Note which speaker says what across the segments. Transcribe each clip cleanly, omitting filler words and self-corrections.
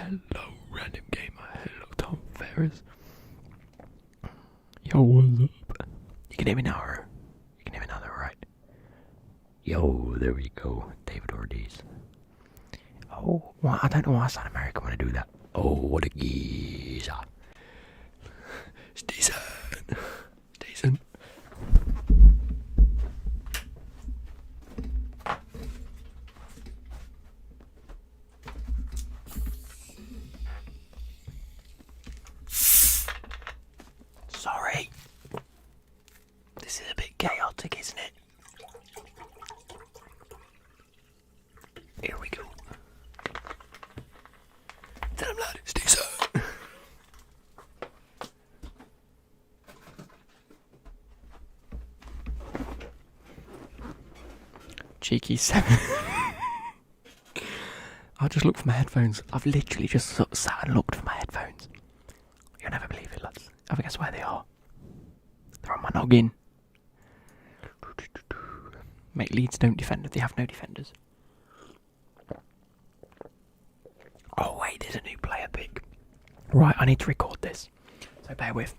Speaker 1: Hello, random gamer. Hello, Tom Ferris. Yo, what's up? You can hear me now, or you can hear me now, right? Yo, there we go. David Ortiz. Oh, well, I don't know why I sound American when I do that. Oh, what a geezer. It's decent. Decent. Sorry. This is a bit chaotic, isn't it? Here we go. Tell him, lad, it's decent. Cheeky 7. I'll just look for my headphones. I've literally just sat and looked for my headphones. You'll never believe it, lads. Have a guess where they are. They're on my noggin. Mate, Leeds don't defend. They have no defenders. Oh wait, there's a new player pick. Right, I need to record this. So bear with.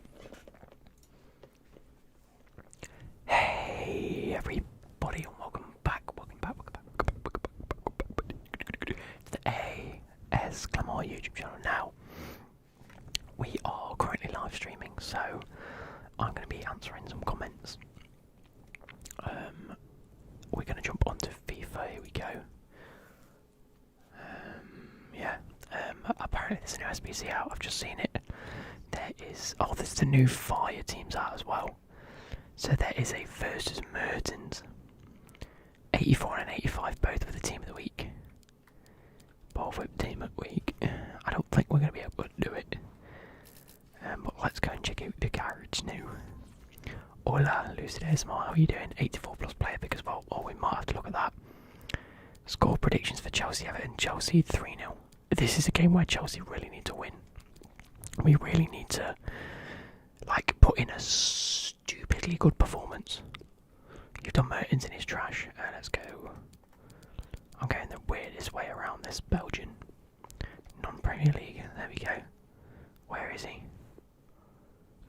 Speaker 1: Hey everybody and welcome back. Welcome back to the AS Clamor YouTube channel. Now, we are currently live streaming, so I'm going to be answering some comments. We're going to jump onto FIFA. Here we go. Apparently there's a new SBC out. I've just seen it. There's the new fire teams out as well. So there is a versus Mertens. 84 and 85, both with the team of the week. Both with the team of the week. I don't think we're going to be able to do it. But let's go and check out the garage new. Hola, Lucid ASMR, how are you doing? 84 plus player pick as well. Oh, we might have to look at that. Score predictions for Chelsea, Everton. Chelsea 3-0. This is a game where Chelsea really need to win. We really need to, put in a stupidly good performance. You've done Mertens and his trash. Let's go. I'm going the weirdest way around this Belgian non-Premier League. There we go. Where is he?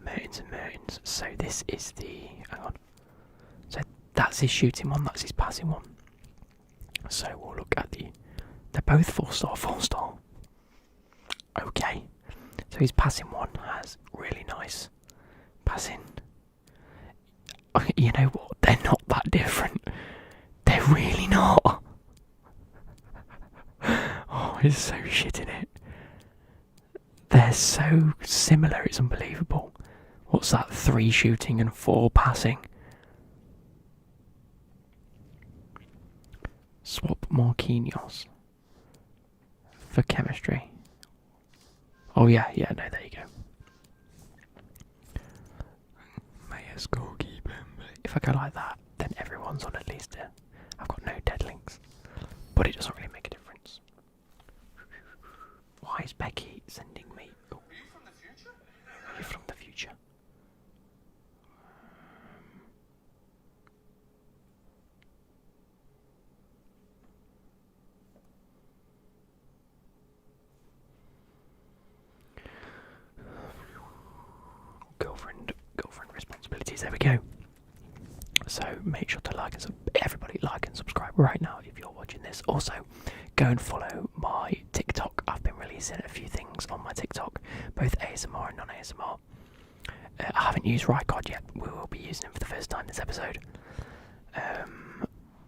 Speaker 1: Mertens and Mertens. So this is the... Hang on. So that's his shooting one, that's his passing one. So we'll look at the... They're both 4-star, 4-star. Okay. So his passing one has really nice passing. You know what? They're not that different. They're really not. Oh, it's so shit in it. They're so similar, it's unbelievable. What's that? 3 shooting and 4 passing. Swap Marquinhos for chemistry. Oh yeah, no, there you go. Mayer's goalkeeper. If I go like that, then everyone's on at least a... I've got no dead links. But it doesn't really make a difference. Why is Becky sending me... Oh.
Speaker 2: Are you from the future?
Speaker 1: Are you from the future? Girlfriend responsibilities. There we go. So make sure to like and everybody like and subscribe right now if you're watching this. Also, go and follow my TikTok. I've been releasing a few things on my TikTok, both ASMR and non-ASMR. I haven't used Rycod yet. We will be using him for the first time this episode.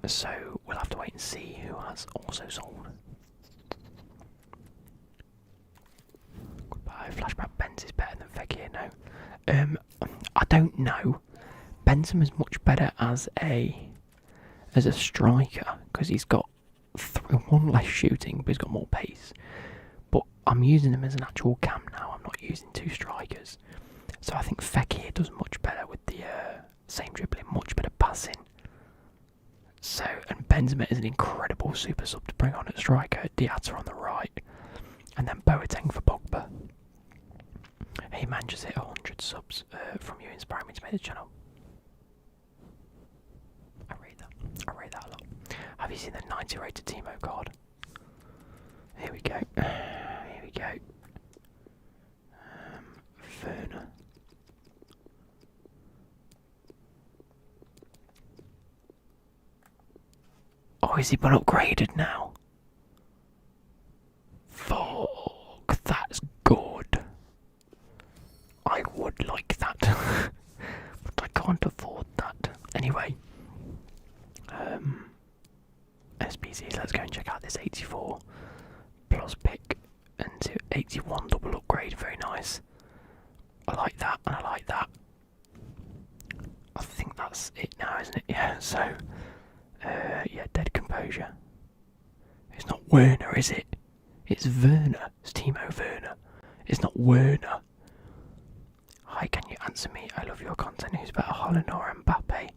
Speaker 1: So we'll have to wait and see who has also sold. Goodbye. Flashback Benz is better than Fekir now. I don't know. Benzema's much better as a striker because he's got 1 less shooting, but he's got more pace. But I'm using him as an actual cam now. I'm not using 2 strikers. So I think Fekir does much better with the same dribbling, much better passing. So, and Benzema is an incredible super sub to bring on at striker. Diatta on the right, and then Boateng for Pogba. Hey man, just hit 100 subs from you, inspiring me to make the channel. I rate that a lot. Have you seen the 90 rated Timo card? Here we go. Here we go. Werner. Oh, is he been upgraded now? Fuck, that's good. I would like that. But I can't afford that. Anyway. SBCs, let's go and check out this 84 plus pick and 81 double upgrade, very nice. I like that and I like that. I think that's it now, isn't it? Yeah, so yeah, dead composure. It's not Werner, is it? It's Werner. It's Timo Werner. It's not Werner. Hi, can you answer me? I love your content. Who's better, Holland or Mbappe?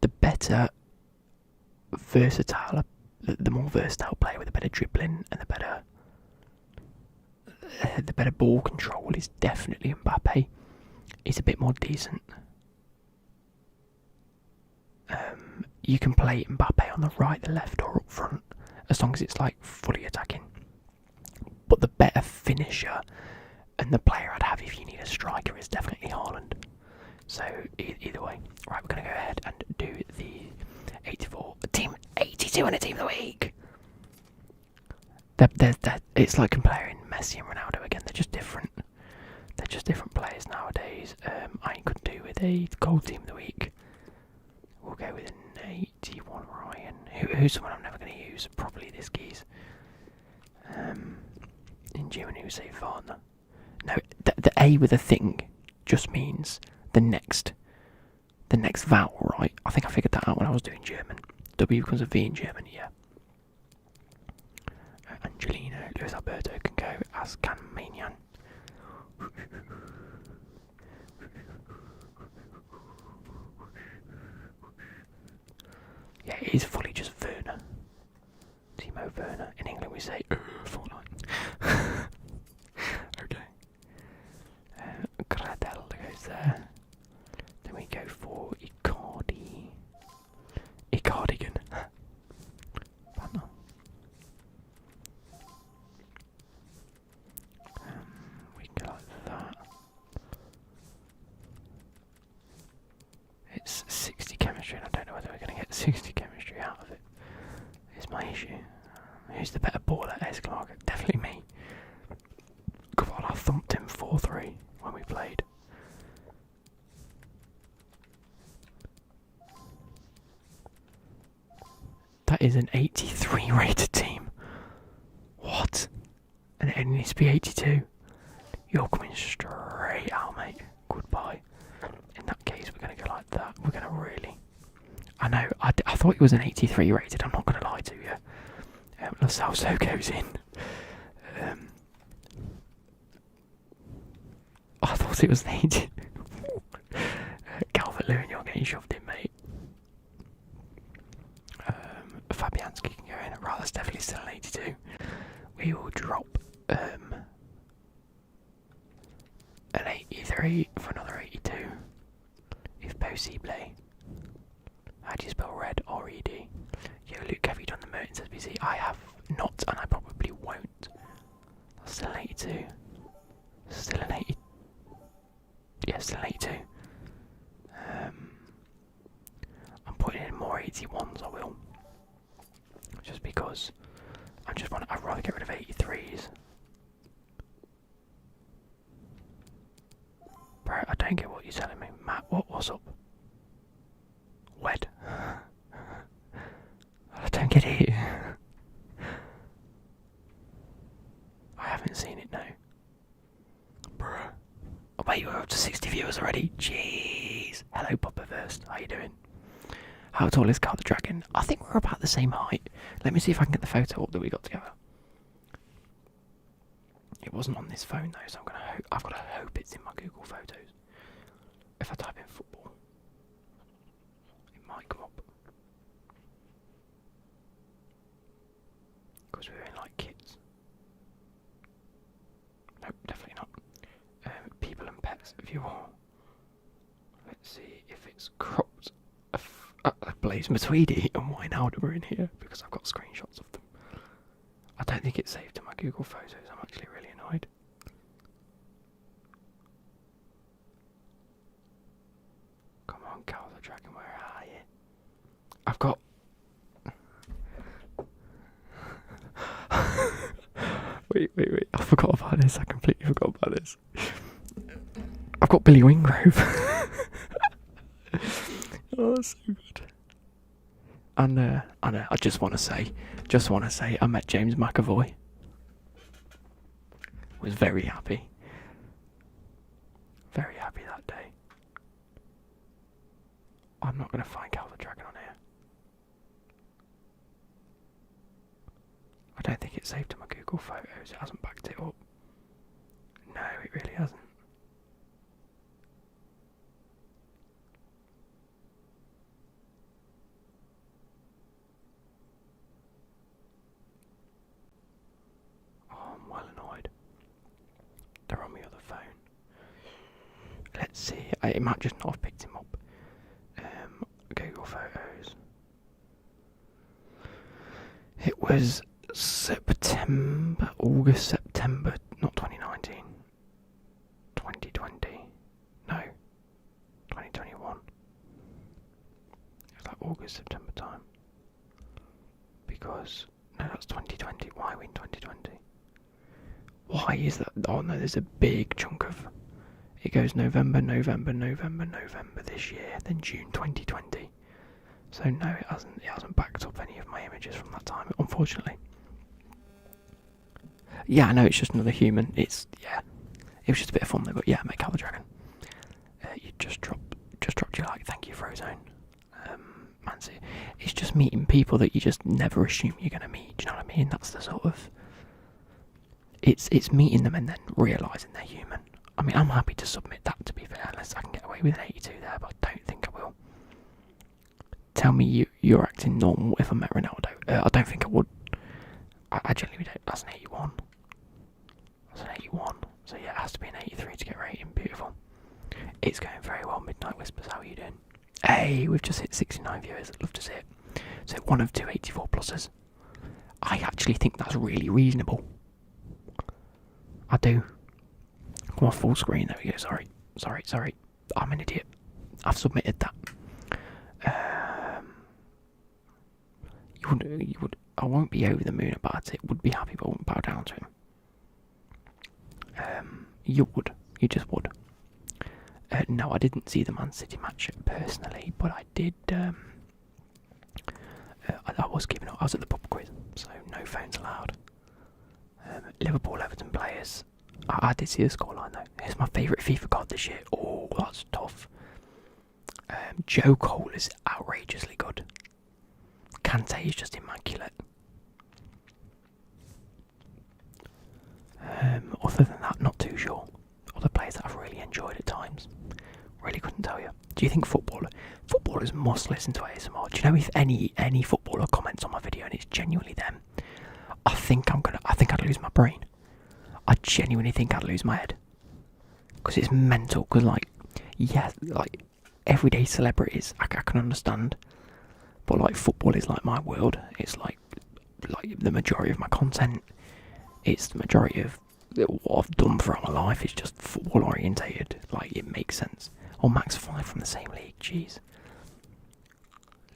Speaker 1: The better versatile, the more versatile player with the better dribbling and the better ball control is definitely Mbappe. He's a bit more decent. You can play Mbappe on the right, the left, or up front, as long as it's like fully attacking. But the better finisher and the player I'd have if you need a striker is definitely Haaland. So either way, right, we're going to go ahead and do the 84, team 82 and a team of the week. It's like comparing Messi and Ronaldo again. They're just different. They're just different players nowadays. I could do with a gold team of the week. We'll go with an 81 Ryan. Who's someone I'm never going to use? Probably this geese. In Germany we say Varner. No, the A with a thing just means the next vowel, right? I think I figured that out when I was doing German. W becomes a V in German, yeah. Angelino, Luis Alberto can go, as can Manian. Yeah, it is fully just Werner. Timo Werner. In England we say Fortnite. Okay. Gradel goes there. Then we go for Icardi. Icardigan. We go like that. It's 60 chemistry, and I don't know whether we're going to get 60 chemistry out of it. Is my issue. Who's the better baller? Clark? Definitely me. God, I thumped him 4-3 when we played. That is an 83 rated team. What? And it only needs to be 82. You're coming straight out, mate. Goodbye. In that case, we're going to go like that. We're going to really... I know, I thought it was an 83 rated, I'm not going to lie to you. Lasalso goes in. I thought it was an 80. Calvert-Lewin, you're getting shoved in, mate. Fabianski can go in. Right, that's definitely still an 82. We will drop an 83 for another 82. If possible. How do you spell red? R-E-D. Yo, Luke, have you done the Mertens SBC? I have not, and I probably won't. That's still an 82. Still an 80. Yeah, still an 82. I'm putting in more 81s, I will. Just because I'd rather get rid of 83s. Bro, I don't get what you're telling me. Matt, what's up? Wed. I don't get it. I haven't seen it, no. Bruh. Oh wait, we're up to 60 viewers already. Jeez. Hello, Popperverse. How you doing? How tall is Carl the Dragon? I think we're about the same height. Let me see if I can get the photo up that we got together. It wasn't on this phone though, so I've got to hope it's in my Google Photos. If I type in football, it might come up. Because we're in like kids. Nope, definitely not. People and pets viewer. Let's see if it's cropped. please. Matuidi and Wijnaldum are in here because I've got screenshots of them. I don't think it's saved to my Google Photos. I'm actually really annoyed. Come on, Cal the Dragon, where are you? I've got... wait. I forgot about this. I completely forgot about this. I've got Billy Wingrove. Oh, that's so good. And I just want to say, I met James McAvoy. Was very happy. Very happy that day. I'm not going to find Cal the Dragon on here. I don't think it's saved to my Google Photos. It hasn't backed it up. No, it really hasn't. I'm well annoyed. They're on my other phone. Let's see. It might just not have picked him up. Google Photos. It was August, September, not 2019. 2020. No. 2021. It's like August, September time. Because, no, that's 2020. Why are we in 2020? Why is that? Oh no, there's a big chunk of... It goes November this year, then June 2020. So no, it hasn't backed up any of my images from that time, unfortunately. Yeah, I know it's just another human. It was just a bit of fun though, but yeah, make Cal the Dragon. You just dropped your like, thank you, Frozone. Man, it's just meeting people that you just never assume you're gonna meet. Do you know what I mean? That's the sort of... It's meeting them and then realising they're human. I mean, I'm happy to submit that, to be fair, unless I can get away with an 82 there, but I don't think I will. Tell me you're acting normal if I met Ronaldo. I don't think I would. I genuinely don't. That's an 81. That's an 81. So yeah, it has to be an 83 to get rating. Beautiful. It's going very well. Midnight Whispers, how are you doing? Hey, we've just hit 69 viewers. I'd love to see it. So one of 284 pluses. I actually think that's really reasonable. I do. Come on, full screen. There we go. Sorry. I'm an idiot. I've submitted that. You would. I won't be over the moon about it. Would be happy, but I wouldn't bow down to him. You would. You just would. No, I didn't see the Man City match personally, but I did. I was giving up. I was at the pub quiz, so no phones allowed. Liverpool Everton players. I did see the scoreline though. It's my favourite FIFA card this year. Oh, that's tough. Joe Cole is outrageously good. Kante is just immaculate. Other than that, not too sure. Other players that I've really enjoyed at times. Really couldn't tell you. Do you think footballers must listen to ASMR? Do you know if any footballer comments on my video and it's genuinely them? I think I'd lose my brain. I genuinely think I'd lose my head. Because it's mental. Because like everyday celebrities, I can understand. But like football is like my world. It's like the majority of my content. It's the majority of what I've done throughout my life. It's just football orientated. Like it makes sense. Oh, Max 5 from the same league. Jeez.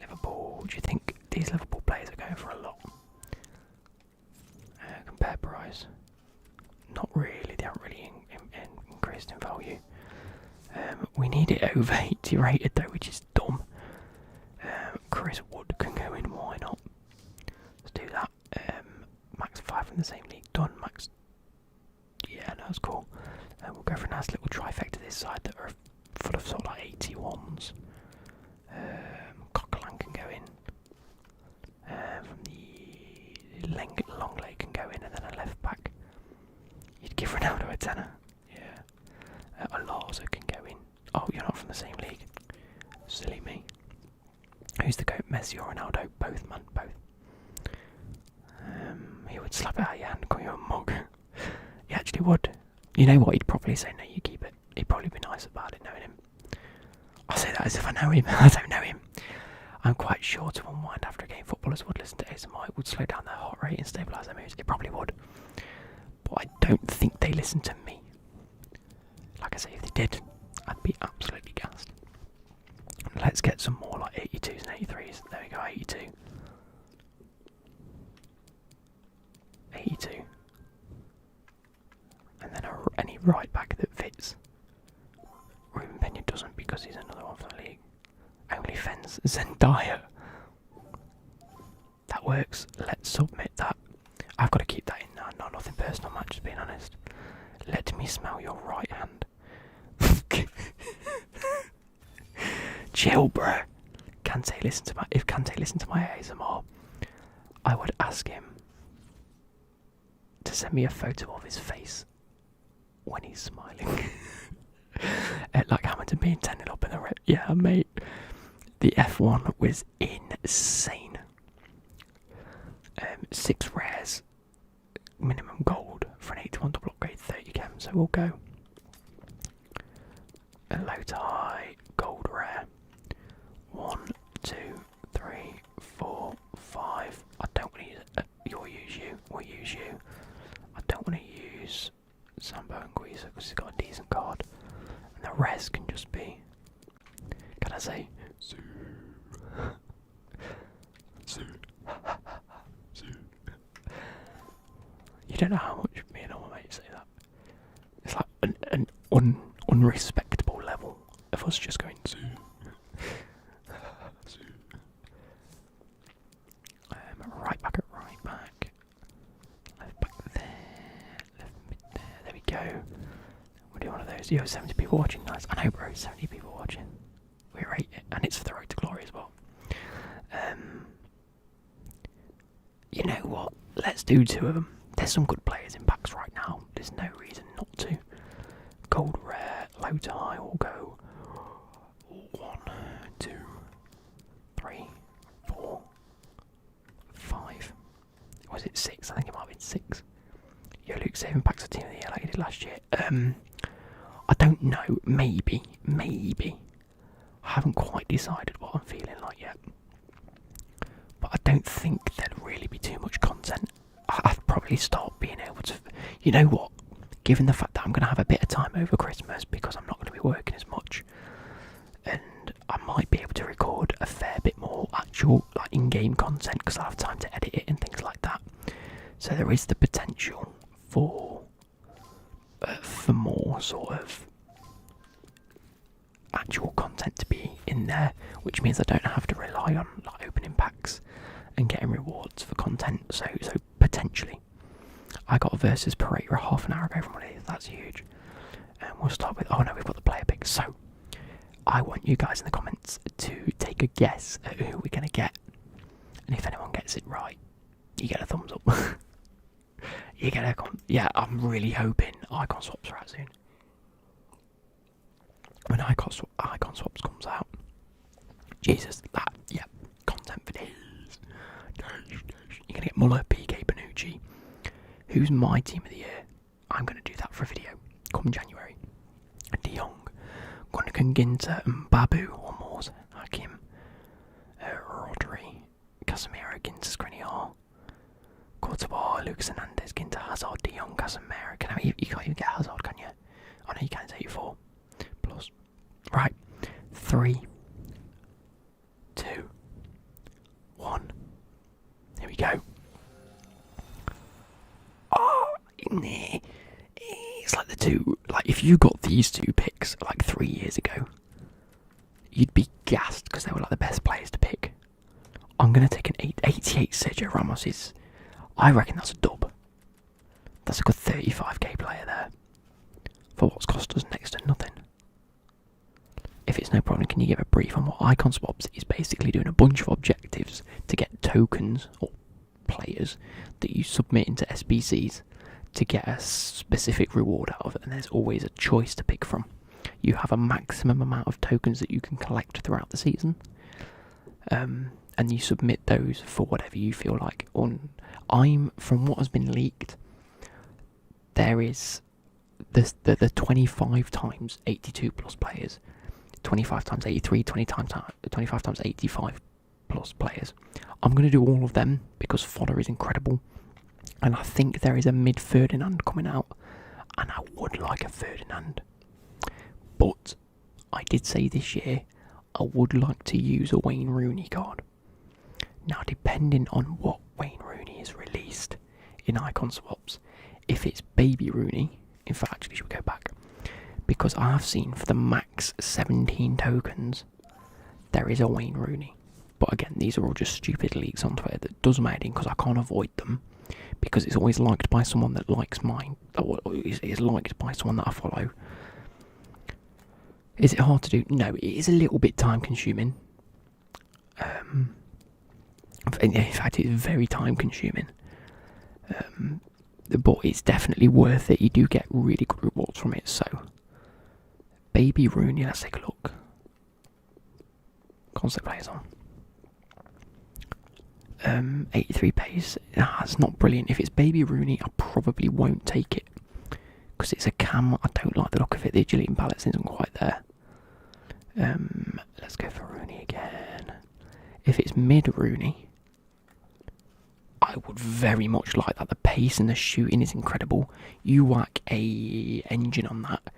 Speaker 1: Liverpool. Do you think these Liverpool players are going for a lot? Compare price. Not really. They haven't really increased in value. We need it over 80 rated though, which is dumb. Chris Wood can go in. Why not? Let's do that. Max 5 from the same league. Done. Max. Yeah, no, that's cool. We'll go for a nice little trifecta this side that are full of sort of like 81s. Coquelin can go in. From the long leg can go in, and then a left back. You'd give Ronaldo a tenner. Yeah. Alonso can go in. Oh, you're not from the same league. Silly me. Who's the GOAT, Messi or Ronaldo? Both, man, both. He would slap it out of your hand, call you a mug. He actually would. You know what? He'd probably say, no, you keep it. He'd probably be nice about it, knowing him. I say that as if I know him. I don't know him. I'm quite sure to unwind after a game, footballers would listen to ASMR. It would slow down their heart rate and stabilise their moves. It probably would. But I don't think they listen to me. Like I say, if they did, I'd be absolutely gassed. Let's get some more like 82s and 83s. There we go, 82. 82. And then any right back that fits. Ruben Pena doesn't because he's another one for the league. Only Fens Zendaya. That works. Let's submit that. I've got to keep that in now. No, nothing personal, man, just being honest. Let me smell your right hand. Chill, bruh. If Kante listened to my ASMR, I would ask him to send me a photo of his face when he's smiling. Like Hamilton being 10 up in the red. Yeah, mate. The F1 was insane. 6 rares, minimum gold for an 81 double upgrade, 30 chem. So we'll go a low to high gold rare. 1, 2, 3, 4, 5. I don't want to use it. You'll use you. We'll use you. I don't want to use Sambo and Guiza because he's got a decent card. And the rest can just be. Can I say? Zoo. Zoo. Zoo. You don't know how much me and all my mates say that. It's like an unrespectable level of us just going zoo. Zoo. Right back at right back. Left back there. Left mid there. There we go. We'll do one of those. Yo, 70 people watching. Nice. I know, bro. 70 people watching. We rate it. And it's for the road to glory as well. You know what? Let's do 2 of them. There's some good players in packs right now. There's no reason not to. Gold rare, low to high, we'll go 1, 2, 3, 4, 5. Was it 6? I think it might have been 6. Yo, Luke saving packs of team of the year like he did last year. I don't know. Maybe. I haven't quite decided what I'm feeling like yet. But I don't think there'd really be too much content. I'd probably start being able to. You know what? Given the fact that I'm going to have a bit of time over Christmas because I'm not going to be working as much, and I might be able to record a fair bit more actual like in-game content because I'll have time to edit it and things like that. So there is the potential for more sort of actual content to be in there, which means I don't have to rely on like opening packs and getting rewards for content. So potentially, I got a versus Pereira half an hour ago from one of these. That's huge. And we'll start with. Oh no, we've got the player picks. So I want you guys in the comments to take a guess at who we're gonna get, and if anyone gets it right, you get a thumbs up. You get a yeah. I'm really hoping icon swaps are out soon. When icon swaps comes out, Jesus, that yeah, content for days. You're gonna get Muller, PK, Bonucci. Who's my team of the year? I'm gonna do that for a video come January. De Jong, Gundogan, Ginter, and Babu or Moors, Hakim, Rodri, Casemiro, Ginter, Skriniar, Courtois, Lucas Hernandez, Ginter, Hazard, De Jong, Casemiro. You can't even get Hazard, can you? Oh no, you can. It's 84 plus. Right, 3, 2, 1. Here we go. Oh, it's like the two. Like if you got these 2 picks like 3 years ago, you'd be gassed because they were like the best players to pick. I'm gonna take an 88 Sergio Ramos. I reckon that's a dub. That's a good 35k player there for what's cost us next to nothing. If it's no problem, can you give a brief on what icon swaps is? Basically doing a bunch of objectives to get tokens or players that you submit into SBCs to get a specific reward out of it, and there's always a choice to pick from. You have a maximum amount of tokens that you can collect throughout the season, and you submit those for whatever you feel like. From what has been leaked, there is the 25 times 82 plus players, 25 times 83, 25 times 85 plus players. I'm going to do all of them because fodder is incredible. And I think there is a mid-Ferdinand coming out. And I would like a Ferdinand. But I did say this year I would like to use a Wayne Rooney card. Now, depending on what Wayne Rooney is released in icon swaps, if it's baby Rooney, in fact, actually, should we go back? Because I have seen for the max 17 tokens, there is a Wayne Rooney. But again, these are all just stupid leaks on Twitter that does my head in because I can't avoid them. Because it's always liked by someone that likes mine, or is liked by someone that I follow. Is it hard to do? No, it is a little bit time consuming. In fact, it's very time consuming. But it's definitely worth it. You do get really good rewards from it. So, baby Rooney, let's take a look. Concept players on. 83 pace. That's not brilliant. If it's baby Rooney, I probably won't take it. Because it's a cam. I don't like the look of it. The agility and balance isn't quite there. Let's go for Rooney again. If it's mid Rooney, I would very much like that. The pace and the shooting is incredible. You whack a engine on that,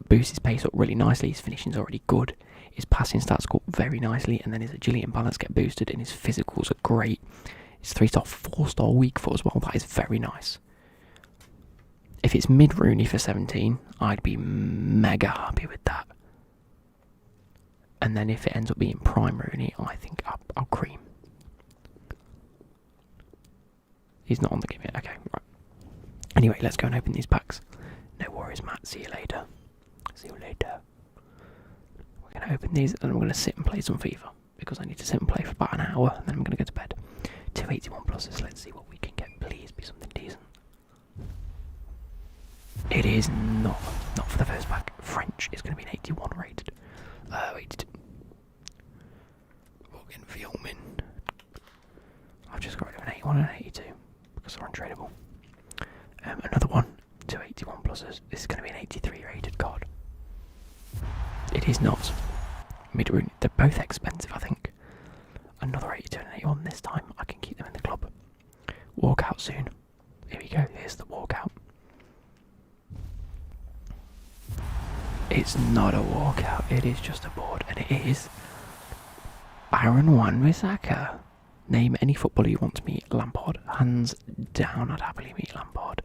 Speaker 1: boosts his pace up really nicely. His finishing's already good. His passing stats go up very nicely, and then his agility and balance get boosted, and his physicals are great. His 3-star, 4-star weak foot as well. That is very nice. If it's mid Rooney for 17, I'd be mega happy with that. And then if it ends up being prime Rooney, I think I'll cream. He's not on the game yet. Okay, right. Anyway, let's go and open these packs. No worries, Matt. See you later. See you later. We're going to open these and we're going to sit and play some FIFA. Because I need to sit and play for about an hour and then I'm going to go to bed. 281 pluses. Let's see what we can get. Please be something decent. It is not for the first pack. French is going to be an 81 rated. 82. Morgan Fielman. I've just got rid of an 81 and an 82 because they're untradeable. Another one, 281 pluses. This is going to be an 83 rated card. It is not. Mid-Rooney, they're both expensive, I think. Another 82 and an 81 this time. I can keep them in the club. Walkout soon. Here we go. Here's the walkout. It's not a walkout. It is just a board, and it is Aaron Wan-Bissaka. Name any footballer you want to meet. Lampard. Hands down, I'd happily meet Lampard.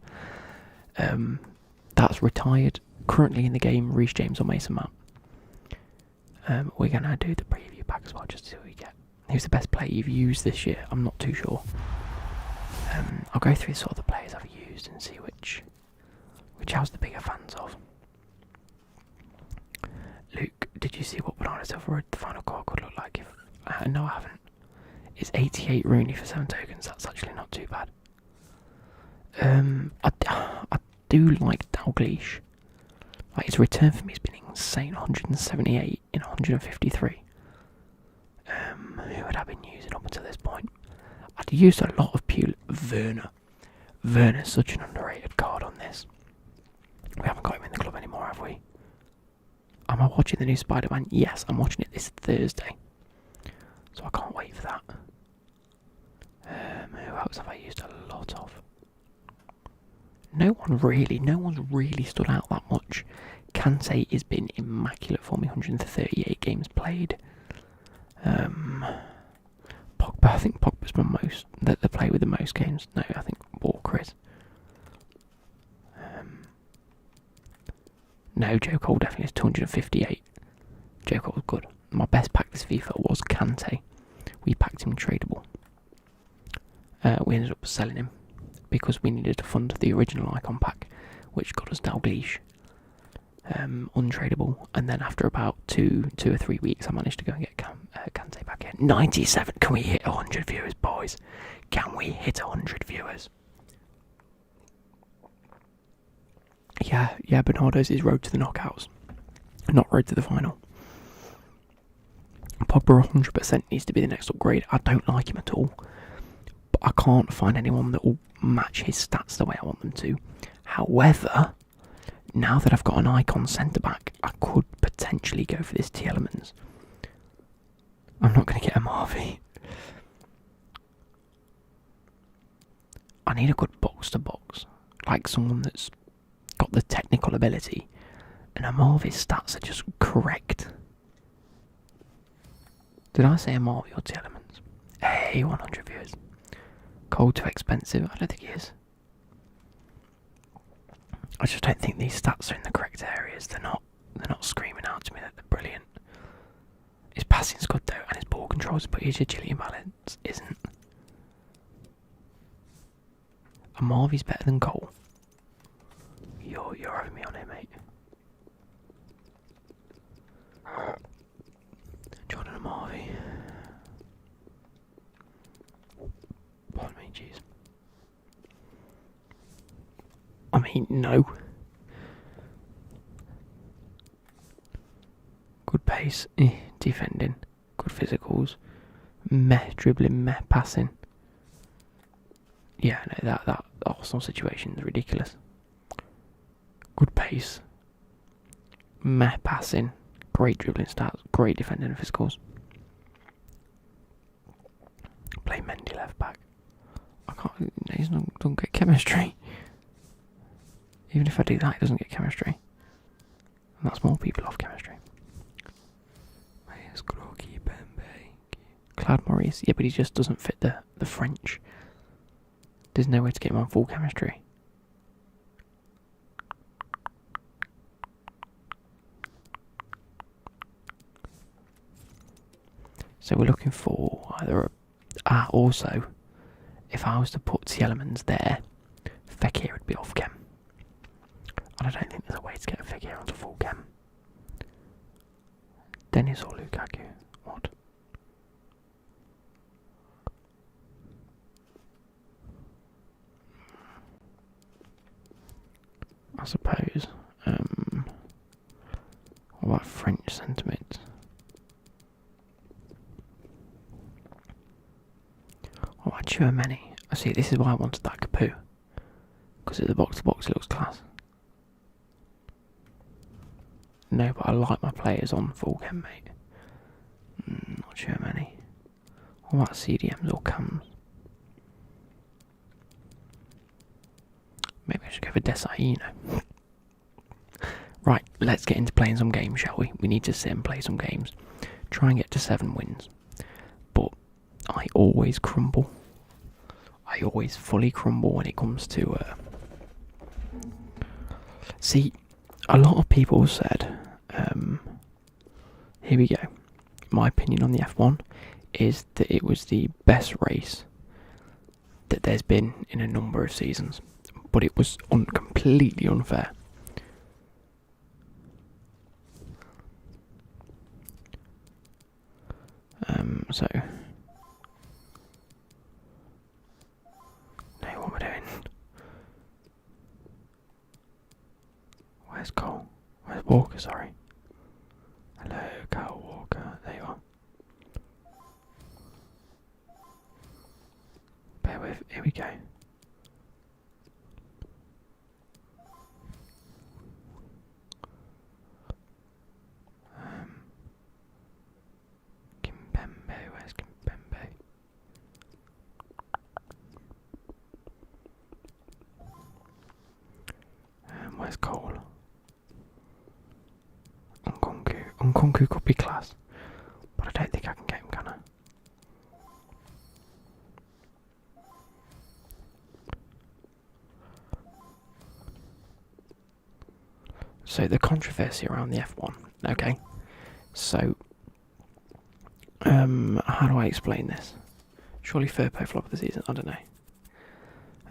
Speaker 1: That's retired. Currently in the game, Reece James or Mason Mount. We're going to do the preview pack as well, just to see what we get. Who's the best player you've used this year? I'm not too sure. I'll go through sort of the players I've used and see which I was the bigger fans of. Luke, did you see what Bernardo Silva wrote the final card could look like? No, I haven't. It's 88 Rooney for 7 tokens. That's actually not too bad. I do like Dalglish. Like, his return for me has been insane. 178 in 153. Who had I been using up until this point? I'd used a lot of Werner. Werner's such an underrated card on this. We haven't got him in the club anymore, have we? Am I watching the new Spider-Man? Yes, I'm watching it this Thursday. So I can't wait for that. Who else have I used a lot of? No one's really stood out that much. Kante has been immaculate for me, 138 games played. Pogba, I think Pogba's my most, the player with the most games. No, I think Walker is. No, Joe Cole definitely is 258. Joe Cole was good. My best pack this FIFA was Kante. We packed him tradable. We ended up selling him because we needed to fund the original icon pack, which got us Dalglish untradeable. And then after about two or 3 weeks, I managed to go and get Kante back in. 97. Can we hit 100 viewers, boys? Can we hit 100 viewers? Yeah, Bernardo's is road to the knockouts, not road to the final. Pogba 100% needs to be the next upgrade. I don't like him at all, but I can't find anyone that will match his stats the way I want them to. However, now that I've got an icon centre-back, I could potentially go for this T-Elements. I'm not going to get a Marvy. I need a good box to box, like someone that's got the technical ability, and Amarvi's stats are just correct. Did I say Amarvi or T Elements? Hey, 100 viewers. Cole too expensive? I don't think he is. I just don't think these stats are in the correct areas. They're not screaming out to me that they're brilliant. His passing's good though, and his ball controls, but his agility and balance isn't. Amarvi's better than Cole. You're over me on it, mate. Jordan Amarvi. Pardon me, jeez. I mean, no. Good pace, defending, good physicals, meh dribbling, meh passing. Yeah, no, that Arsenal situation is ridiculous. Good pace, meh passing, great dribbling stats, great defending and physicals. Play Mendy left back. I can't. He doesn't get chemistry. Even if I do that, he doesn't get chemistry. And that's more people off chemistry. Claude Maurice, yeah, but he just doesn't fit the French. There's no way to get him on full chemistry. So we're looking for either also, if I was to put the elements there, Fekir would be off chem. And I don't think there's a way to get Fekir onto full chem. Dennis or Lukaku? What? I suppose. What about French sentiment? What about Chouameni? I see, this is why I wanted that Capu. Because at the box to box it looks class. No, but I like my players on full chem, mate. Not Chouameni. What about CDMs or cams? Maybe I should go for Desai, you know. Right, let's get into playing some games, shall we? We need to sit and play some games. Try and get to 7 wins. But I always crumble. I always fully crumble when it comes to... See, a lot of people said... here we go. My opinion on the F1 is that it was the best race that there's been in a number of seasons. But it was completely unfair. So, no, what am I doing? Where's Cole? Where's Walker? Sorry. Hello, Kyle Walker. There you are. Bear with. Here we go. Where's Kimpembe? Where's Cole? Nkunku could be class, but I don't think I can get him, can I? So the controversy around the F1, okay? So, how do I explain this? Surely Firpo flop of the season, I don't know.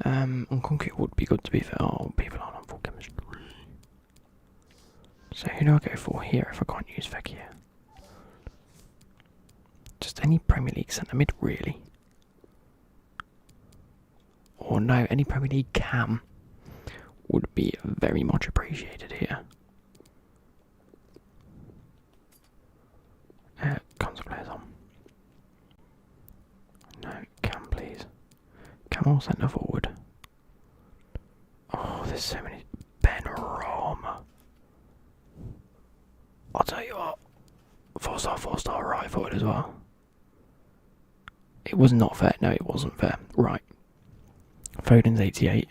Speaker 1: Nkunku would be good to be fair. Oh, people aren't on full chemistry. So who do I go for here if I can't use Fekir? Just any Premier League centre mid, really? Or no, any Premier League cam would be very much appreciated here. Console players on. No, cam please. Cam all centre forward. Oh, there's so many. Ben Rama. I'll tell you what. 4-star right forward as well. It was not fair. No, it wasn't fair. Right. Foden's 88.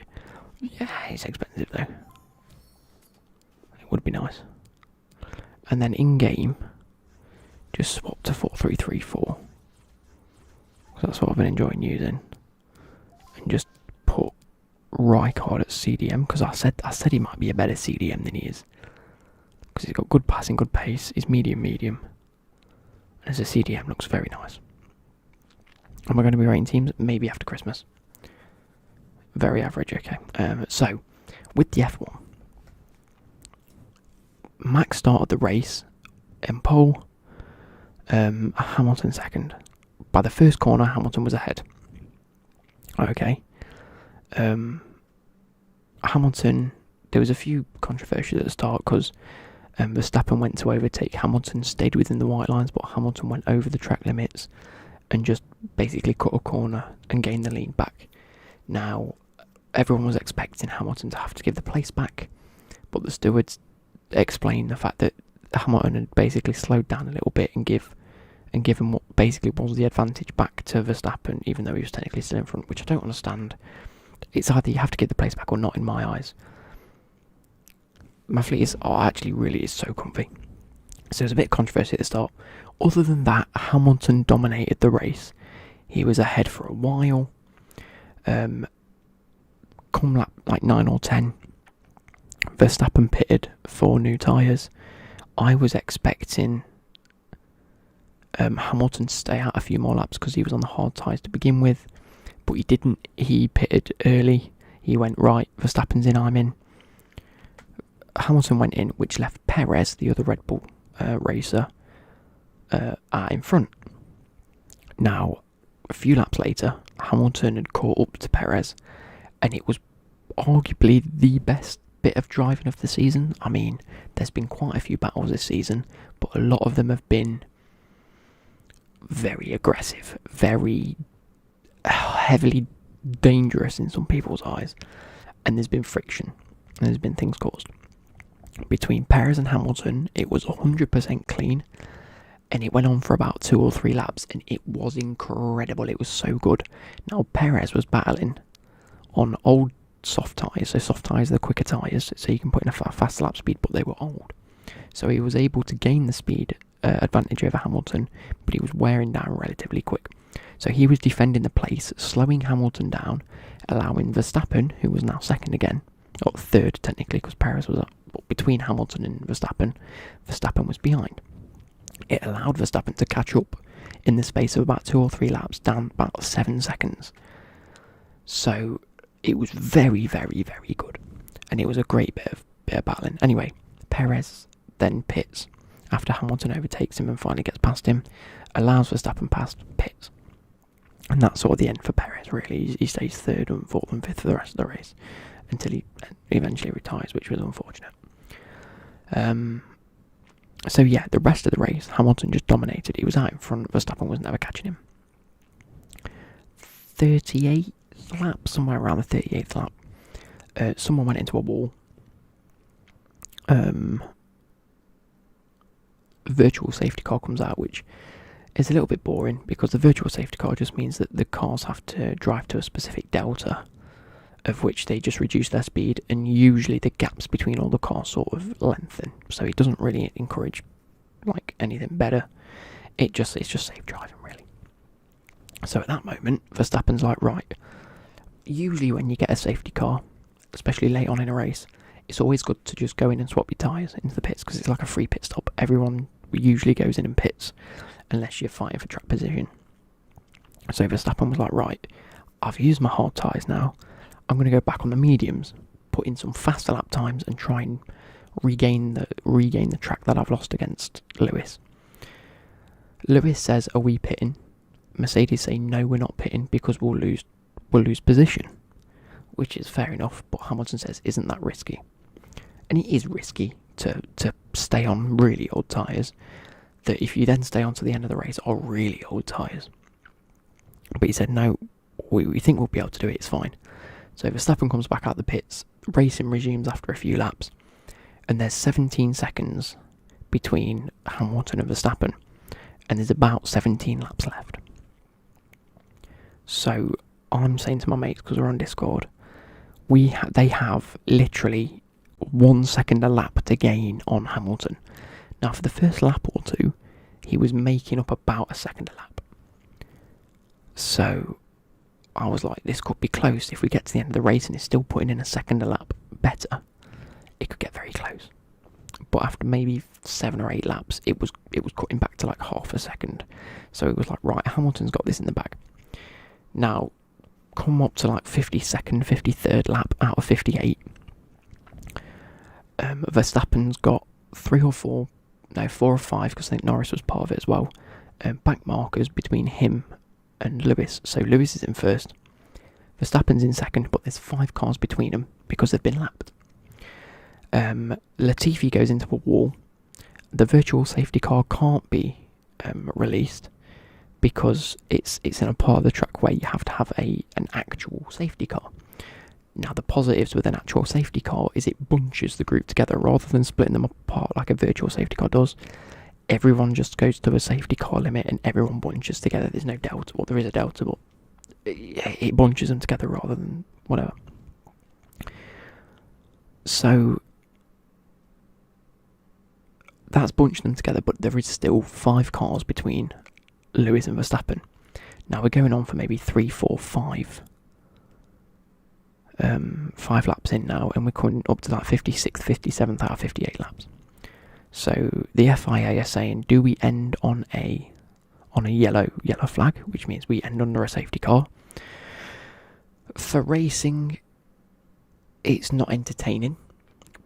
Speaker 1: Yeah, he's expensive though. It would be nice. And then in game, just swap to 4-3-3-4. That's what I've been enjoying using. And just put Rijkaard at CDM, because I said he might be a better CDM than he is. Because he's got good passing, good pace. He's medium. And as a CDM, looks very nice. Am I going to be rating teams? Maybe after Christmas. Very average, okay. So, with the F1, Max started the race in pole, Hamilton second. By the first corner, Hamilton was ahead. Okay. Hamilton, there was a few controversies at the start because Verstappen went to overtake Hamilton, stayed within the white lines, but Hamilton went over the track limits and just basically cut a corner and gained the lead back. Now, everyone was expecting Hamilton to have to give the place back, but the stewards explained the fact that Hamilton had basically slowed down a little bit and given what basically was the advantage back to Verstappen, even though he was technically still in front, which I don't understand. It's either you have to give the place back or not, in my eyes. My fleet is really so comfy. So there's a bit of controversy at the start. Other than that, Hamilton dominated the race. He was ahead for a while. Come lap like 9 or 10, Verstappen pitted for new tyres. I was expecting Hamilton to stay out a few more laps because he was on the hard tyres to begin with, but he didn't. He pitted early. He went right. Verstappen's in, I'm in. Hamilton went in, which left Perez, the other Red Bull racer, in front. Now, a few laps later, Hamilton had caught up to Perez, and it was arguably the best bit of driving of the season. I mean, there's been quite a few battles this season, but a lot of them have been very aggressive, very heavily dangerous in some people's eyes, and there's been friction, and there's been things caused. Between Perez and Hamilton, it was 100% clean, and it went on for about 2 or 3 laps, and it was incredible. It was so good. Now, Perez was battling on old soft tyres, so soft tyres are the quicker tyres, so you can put in a fast lap speed, but they were old. So he was able to gain the speed advantage over Hamilton, but he was wearing down relatively quick. So he was defending the place, slowing Hamilton down, allowing Verstappen, who was now second again, or third technically because Perez was up, but between Hamilton and Verstappen, Verstappen was behind. It allowed Verstappen to catch up in the space of about 2 or 3 laps, down about 7 seconds. So it was very, very, very good, and it was a great bit of battling. Anyway, Perez then pits after Hamilton overtakes him and finally gets past him, allows Verstappen past, pits. And that's sort of the end for Perez, really. He stays 3rd and 4th and 5th for the rest of the race until he eventually retires, which was unfortunate. So yeah, the rest of the race, Hamilton just dominated. He was out in front, Verstappen was never catching him. 38th lap, somewhere around the 38th lap, someone went into a wall. Virtual safety car comes out, which is a little bit boring because the virtual safety car just means that the cars have to drive to a specific delta, of which they just reduce their speed, and usually the gaps between all the cars sort of lengthen, so it doesn't really encourage like anything better. It's just safe driving, really. So at that moment, Verstappen's like, right, usually when you get a safety car, especially late on in a race, it's always good to just go in and swap your tyres into the pits because it's like a free pit stop. Everyone usually goes in and pits unless you're fighting for track position. So Verstappen was like, right, I've used my hard tyres now. I'm going to go back on the mediums, put in some faster lap times and try and regain the track that I've lost against Lewis. Lewis says, are we pitting? Mercedes say, no, we're not pitting because we'll lose position, which is fair enough, but Hamilton says, isn't that risky? And it is risky to stay on really old tyres, that if you then stay on to the end of the race are really old tyres. But he said, no, we think we'll be able to do it, it's fine. So Verstappen comes back out the pits, racing resumes after a few laps, and there's 17 seconds between Hamilton and Verstappen, and there's about 17 laps left. So I'm saying to my mates, because we're on Discord, they have literally 1 second a lap to gain on Hamilton. Now, for the first lap or two, he was making up about a second a lap. So I was like, this could be close. If we get to the end of the race and it's still putting in a second a lap better, it could get very close. But after maybe 7 or 8 laps, it was cutting back to like half a second. So it was like, right, Hamilton's got this in the bag. Now, come up to like 52nd, 53rd lap out of 58. Verstappen's got 4 or 5, because I think Norris was part of it as well. Back markers between him and Lewis. So Lewis is in first. Verstappen's in second, but there's 5 cars between them because they've been lapped. Latifi goes into a wall. The virtual safety car can't be released because it's in a part of the track where you have to have an actual safety car. Now, the positives with an actual safety car is it bunches the group together rather than splitting them apart like a virtual safety car does. Everyone just goes to a safety car limit and everyone bunches together. There's no delta, well, there is a delta, but it bunches them together rather than whatever. So that's bunching them together, but there is still 5 cars between Lewis and Verstappen. Now we're going on for maybe 3, 4, 5 laps in now, and we're coming up to that 56th, 57th out of 58 laps. So the FIA are saying, do we end on a yellow flag, which means we end under a safety car? For racing, it's not entertaining,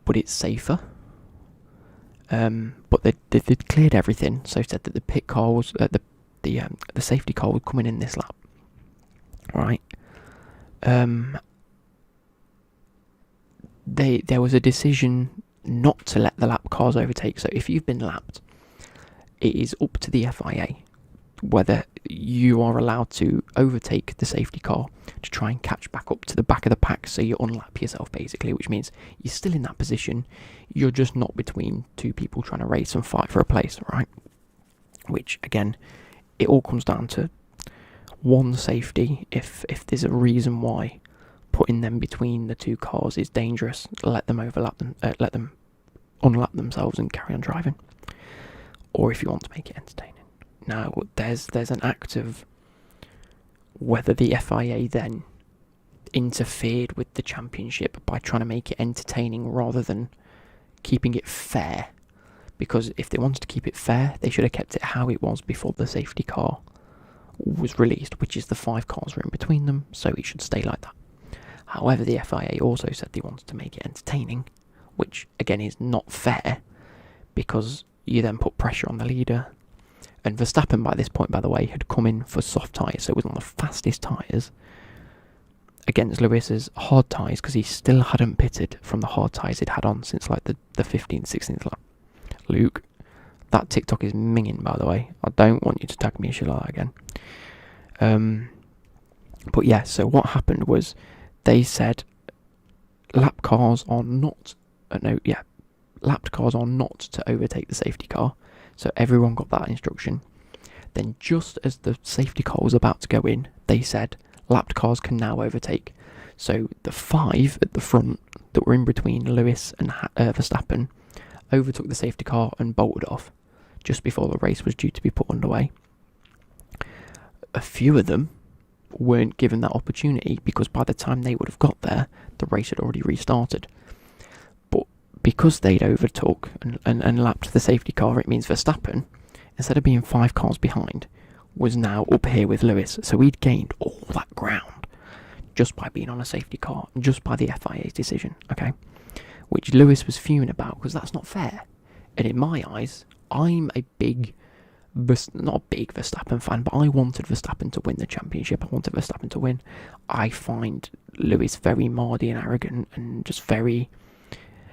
Speaker 1: but it's safer. But they cleared everything, so said that the pit car was the safety car was coming in this lap, right? There was a decision not to let the lap cars overtake. So if you've been lapped, it is up to the FIA whether you are allowed to overtake the safety car to try and catch back up to the back of the pack, so you unlap yourself basically, which means you're still in that position, you're just not between 2 people trying to race and fight for a place, right? Which again, it all comes down to one, safety. If there's a reason why putting them between the 2 cars is dangerous, let them unlap themselves and carry on driving. Or if you want to make it entertaining. Now, there's an act of whether the FIA then interfered with the championship by trying to make it entertaining rather than keeping it fair. Because if they wanted to keep it fair, they should have kept it how it was before the safety car was released, which is the 5 cars were in between them, so it should stay like that. However, the FIA also said they wanted to make it entertaining, which again is not fair, because you then put pressure on the leader. And Verstappen, by this point, by the way, had come in for soft tyres, so it was on the fastest tyres against Lewis's hard tyres, because he still hadn't pitted from the hard tyres he'd had on since like the 15th, 16th lap. Luke, that TikTok is minging, by the way. I don't want you to tag me if you like again. But yeah, so what happened was they said lapped cars are not to overtake the safety car. So everyone got that instruction. Then just as the safety car was about to go in, they said lapped cars can now overtake. So the 5 at the front that were in between Lewis and Verstappen overtook the safety car and bolted off just before the race was due to be put underway. A few of them weren't given that opportunity because by the time they would have got there, the race had already restarted. But because they'd overtook and lapped the safety car, it means Verstappen, instead of being 5 cars behind, was now up here with Lewis. So he'd gained all that ground just by being on a safety car, just by the FIA's decision, okay? Which Lewis was fuming about because that's not fair. And in my eyes, I'm a not a big Verstappen fan, but I wanted Verstappen to win the championship. I wanted Verstappen to win. I find Lewis very mardy and arrogant and just very...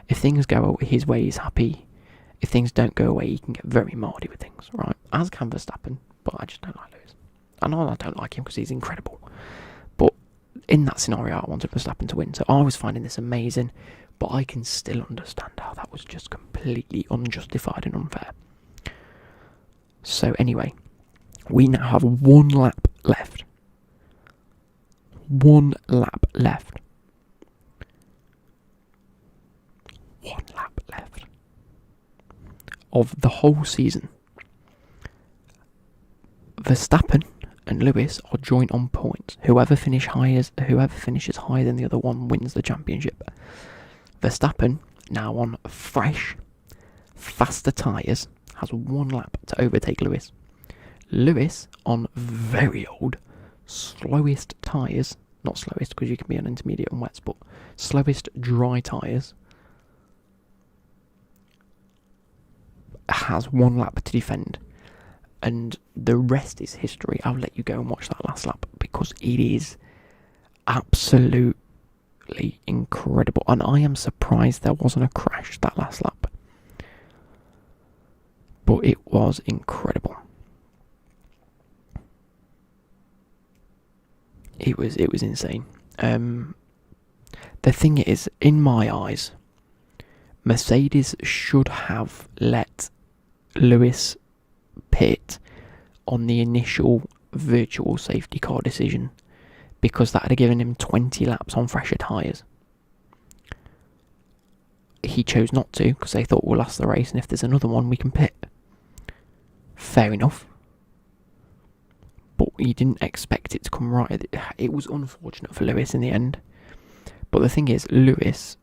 Speaker 1: If things go his way, he's happy. If things don't go away, he can get very mardy with things, right? As can Verstappen, but I just don't like Lewis. I know I don't like him because he's incredible. But in that scenario, I wanted Verstappen to win. So I was finding this amazing, but I can still understand how that was just completely unjustified and unfair. So anyway, we now have 1 lap left. 1 lap left. 1 lap left of the whole season. Verstappen and Lewis are joint on points. Whoever finishes higher than the other one wins the championship. Verstappen, now on fresh, faster tyres, has 1 lap to overtake Lewis. Lewis on very old, slowest tyres, not slowest because you can be on intermediate and wets, but slowest dry tyres, has 1 lap to defend. And the rest is history. I'll let you go and watch that last lap because it is absolutely incredible. And I am surprised there wasn't a crash that last lap. But it was incredible. It was insane. The thing is, in my eyes, Mercedes should have let Lewis pit on the initial virtual safety car decision because that had given him 20 laps on fresher tyres. He chose not to because they thought we'll last the race and if there's another one we can pit. Fair enough. But he didn't expect it to come right. It was unfortunate for Lewis in the end. But the thing is, Lewis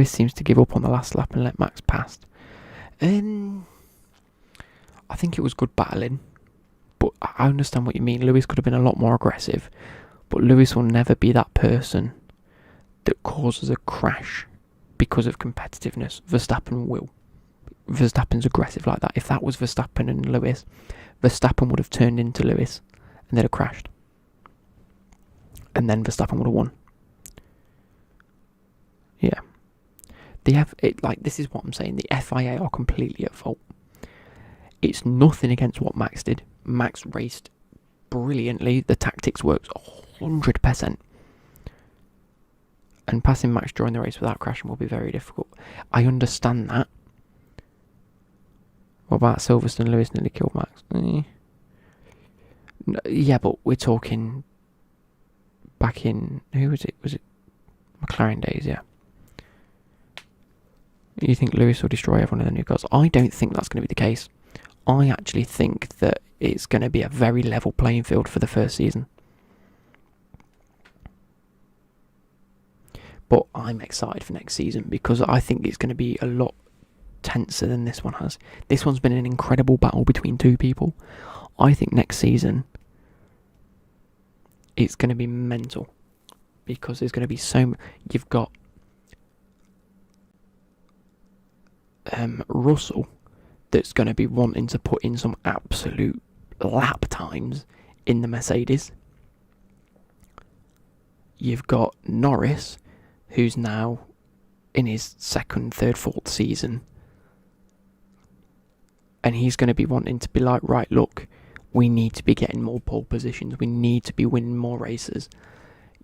Speaker 1: seems to give up on the last lap and let Max pass. I think it was good battling, but I understand what you mean. Lewis could have been a lot more aggressive, but Lewis will never be that person that causes a crash because of competitiveness. Verstappen will. Verstappen's aggressive like that. If that was Verstappen and Lewis, Verstappen would have turned into Lewis and they'd have crashed. And then Verstappen would have won. Yeah. This is what I'm saying. The FIA are completely at fault. It's nothing against what Max did. Max raced brilliantly. The tactics worked 100%. And passing Max during the race without crashing will be very difficult. I understand that. What about Silverstone? Lewis nearly killed Max. Yeah, but we're talking back in... Who was it? Was it McLaren days? Yeah. You think Lewis will destroy everyone in the new cars? I don't think that's going to be the case. I actually think that it's going to be a very level playing field for the first season. But I'm excited for next season because I think it's going to be a lot tenser than this one has. This one's been an incredible battle between two people. I think next season it's going to be mental because there's going to be you've got Russell that's going to be wanting to put in some absolute lap times in the Mercedes. You've got Norris, who's now in his second, third, fourth season. And he's going to be wanting to be like, right, look, we need to be getting more pole positions. We need to be winning more races.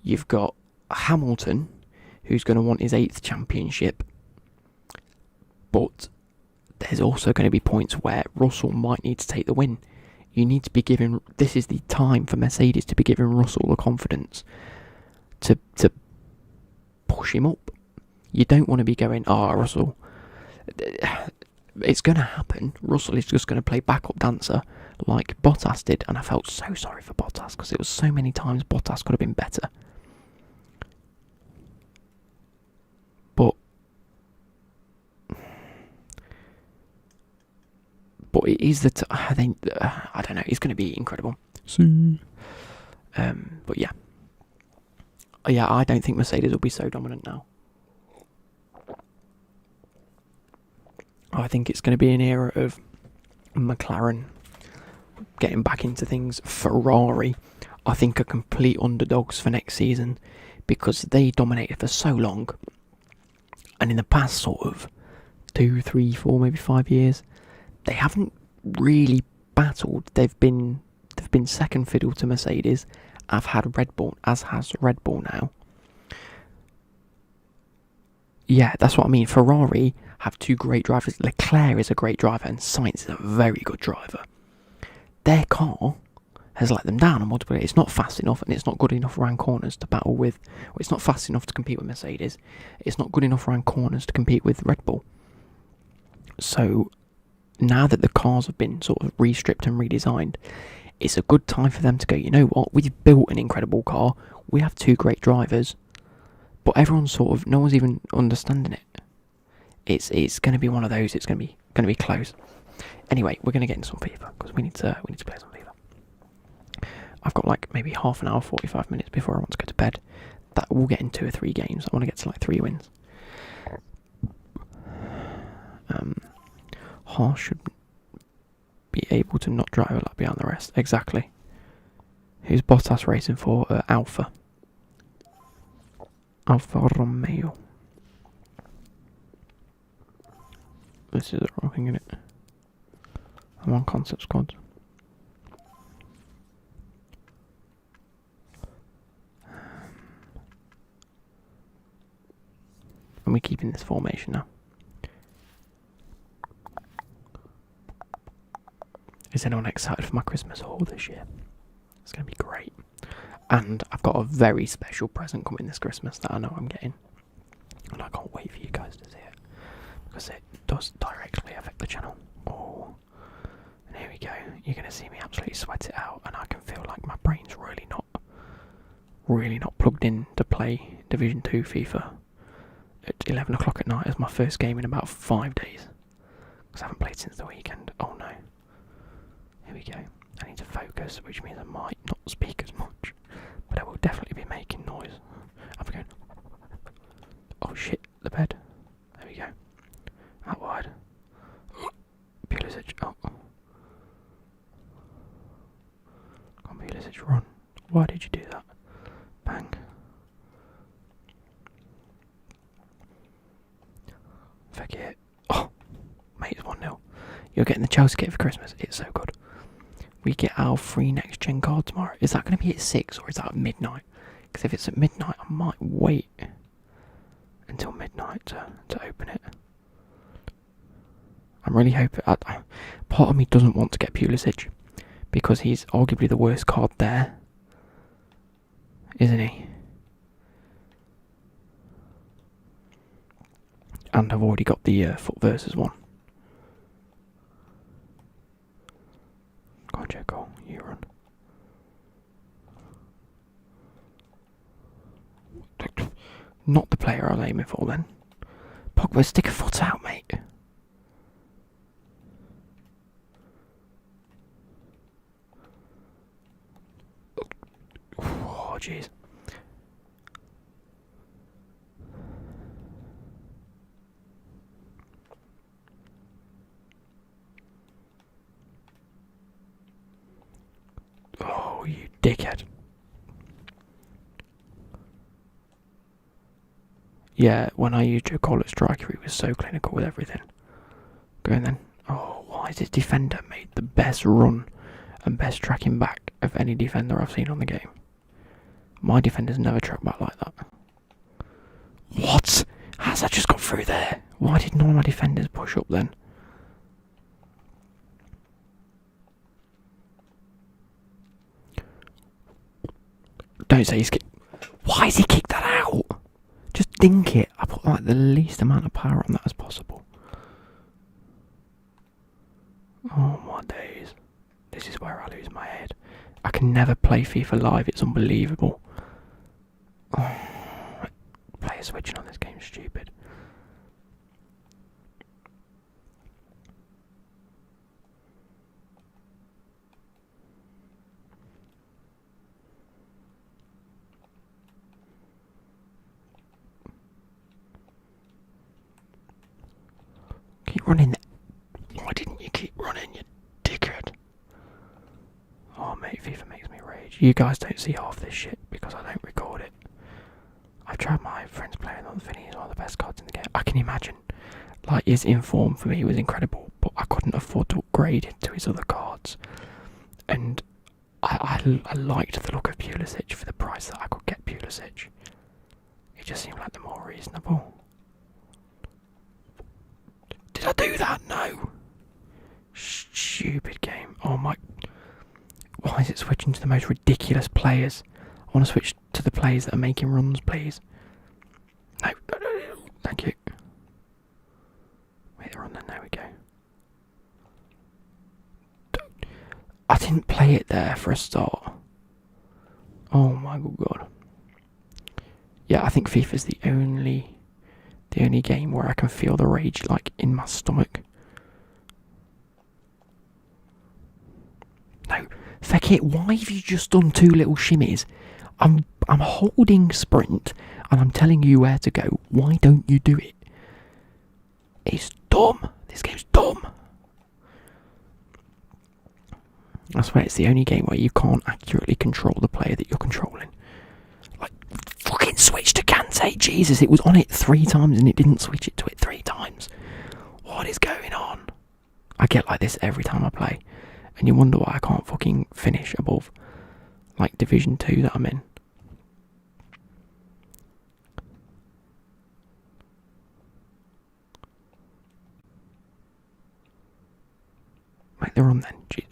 Speaker 1: You've got Hamilton, who's going to want his 8th championship. But there's also going to be points where Russell might need to take the win. You need to be giving... This is the time for Mercedes to be giving Russell the confidence to push him up. You don't want to be going, Russell... It's going to happen. Russell is just going to play backup dancer like Bottas did, and I felt so sorry for Bottas because it was so many times Bottas could have been better. But it is I don't know. It's going to be incredible. But yeah, I don't think Mercedes will be so dominant now. I think it's going to be an era of McLaren getting back into things. Ferrari, I think, are complete underdogs for next season because they dominated for so long, and in the past sort of 2, 3, 4, maybe 5 years. They haven't really battled. They've been second fiddle to Mercedes. As has Red Bull now. Yeah, that's what I mean. Ferrari have 2 great drivers. Leclerc is a great driver and Sainz is a very good driver. Their car has let them down on multiple. It's not fast enough, and it's not good enough around corners to battle with. It's not fast enough to compete with Mercedes. It's not good enough around corners to compete with Red Bull. So now that the cars have been sort of restripped and redesigned, it's a good time for them to go, you know what, we've built an incredible car, we have 2 great drivers, but everyone's sort of, no one's even understanding it. It's going to be one of those, it's going to be close. Anyway, we're going to get into some FIFA, because we need to play some FIFA. I've got like maybe half an hour, 45 minutes before I want to go to bed. That we'll get in 2 or 3 games. I want to get to like 3 wins. Haas should be able to not drive a lap behind the rest. Exactly. Who's Bottas racing for? Alfa Romeo. This is the wrong thing, isn't it? I'm on concept squads. And we're keeping this formation now. Is anyone excited for my Christmas haul this year? It's going to be great. And I've got a very special present coming this Christmas that I know I'm getting. And I can't wait for you guys to see it. Because it does directly affect the channel. Oh. And here we go. You're going to see me absolutely sweat it out. And I can feel like my brain's really not plugged in to play Division 2 FIFA at 11 o'clock at night as my first game in about 5 days. Because I haven't played since the weekend. Oh no. Here we go. I need to focus, which means I might not speak as much, but I will definitely be making noise. I'm going. Oh shit, the bed. There we go. Out wide. Pulisic. Oh. Come on, Pulisic, run. Why did you do that? Bang. Forget. Oh, mate, it's 1-0. You're getting the Chelsea kit for Christmas. It's so good. We get our free next gen card tomorrow. Is that going to be at 6 or is that at midnight? Because if it's at midnight, I might wait until midnight to open it. I'm really hoping. Part of me doesn't want to get Pulisic because he's arguably the worst card there, isn't he? And I've already got the foot versus one. Go on, Jeko, you run. Not the player I was aiming for then. Pogba, stick a foot out, mate. Oh, jeez. Oh, you dickhead. Yeah, when I used your call at striker, he was so clinical with everything. Go in then. Oh, why is this defender made the best run and best tracking back of any defender I've seen on the game? My defenders never track back like that. What? How's that just got through there? Why did none of my defenders push up then? Don't say he's kicked. Why has he kicked that out? Just dink it. I put like the least amount of power on that as possible. Oh my days. This is where I lose my head. I can never play FIFA live. It's unbelievable. Oh, player switching on this game is stupid. Keep running. Why didn't you keep running, you dickhead? Oh mate, FIFA makes me rage. You guys don't see half this shit because I don't record it. I've tried my friends playing on the Finny, he's one of the best cards in the game. I can imagine. Like, his inform for me was incredible, but I couldn't afford to upgrade into his other cards. And I liked the look of Pulisic for the price that I could get Pulisic. It just seemed like the more reasonable. Did I do that? No. Stupid game. Oh my. Why is it switching to the most ridiculous players? I want to switch to the players that are making runs, please. No, thank you. Wait, they're on then, there we go. I didn't play it there for a start. Oh my good god. Yeah, I think FIFA's the only game where I can feel the rage like in my stomach. No, feck it, why have you just done 2 little shimmies? I'm holding sprint and I'm telling you where to go. Why don't you do it? It's dumb. This game's dumb. I swear it's the only game where you can't accurately control the player that you're controlling. Like, fucking switch to Kante. Jesus, it was on it 3 times and it didn't switch it to it 3 times. What is going on? I get like this every time I play. And you wonder why I can't fucking finish above, like, Division 2 that I'm in. Make the run then. Jeez.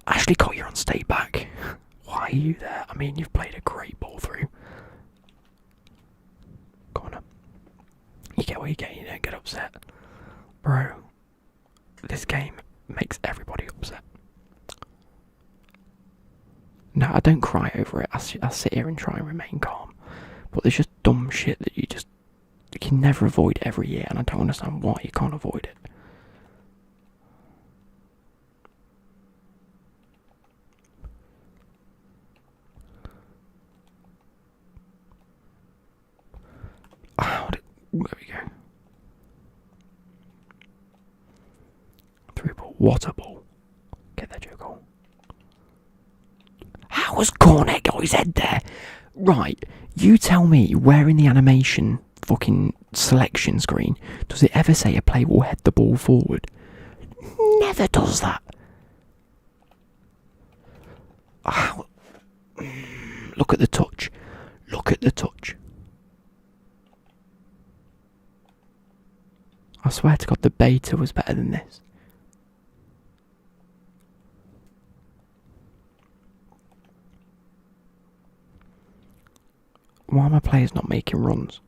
Speaker 1: Ashley Collier on stay back. Why are you there? I mean, you've played a great ball through. Corner. You get what you get, you don't get upset. Bro, this game makes everybody upset. No, I don't cry over it. I sit here and try and remain calm. But there's just dumb shit that you can never avoid every year, and I don't understand why you can't avoid it. There we go. Through ball. What a ball. Get that joke goal. How was Cornet got his head there? Right, you tell me where in the animation fucking selection screen does it ever say a player will head the ball forward? Never does that. Oh. Look at the touch. Look at the touch. I swear to God, the beta was better than this. Why are my players not making runs?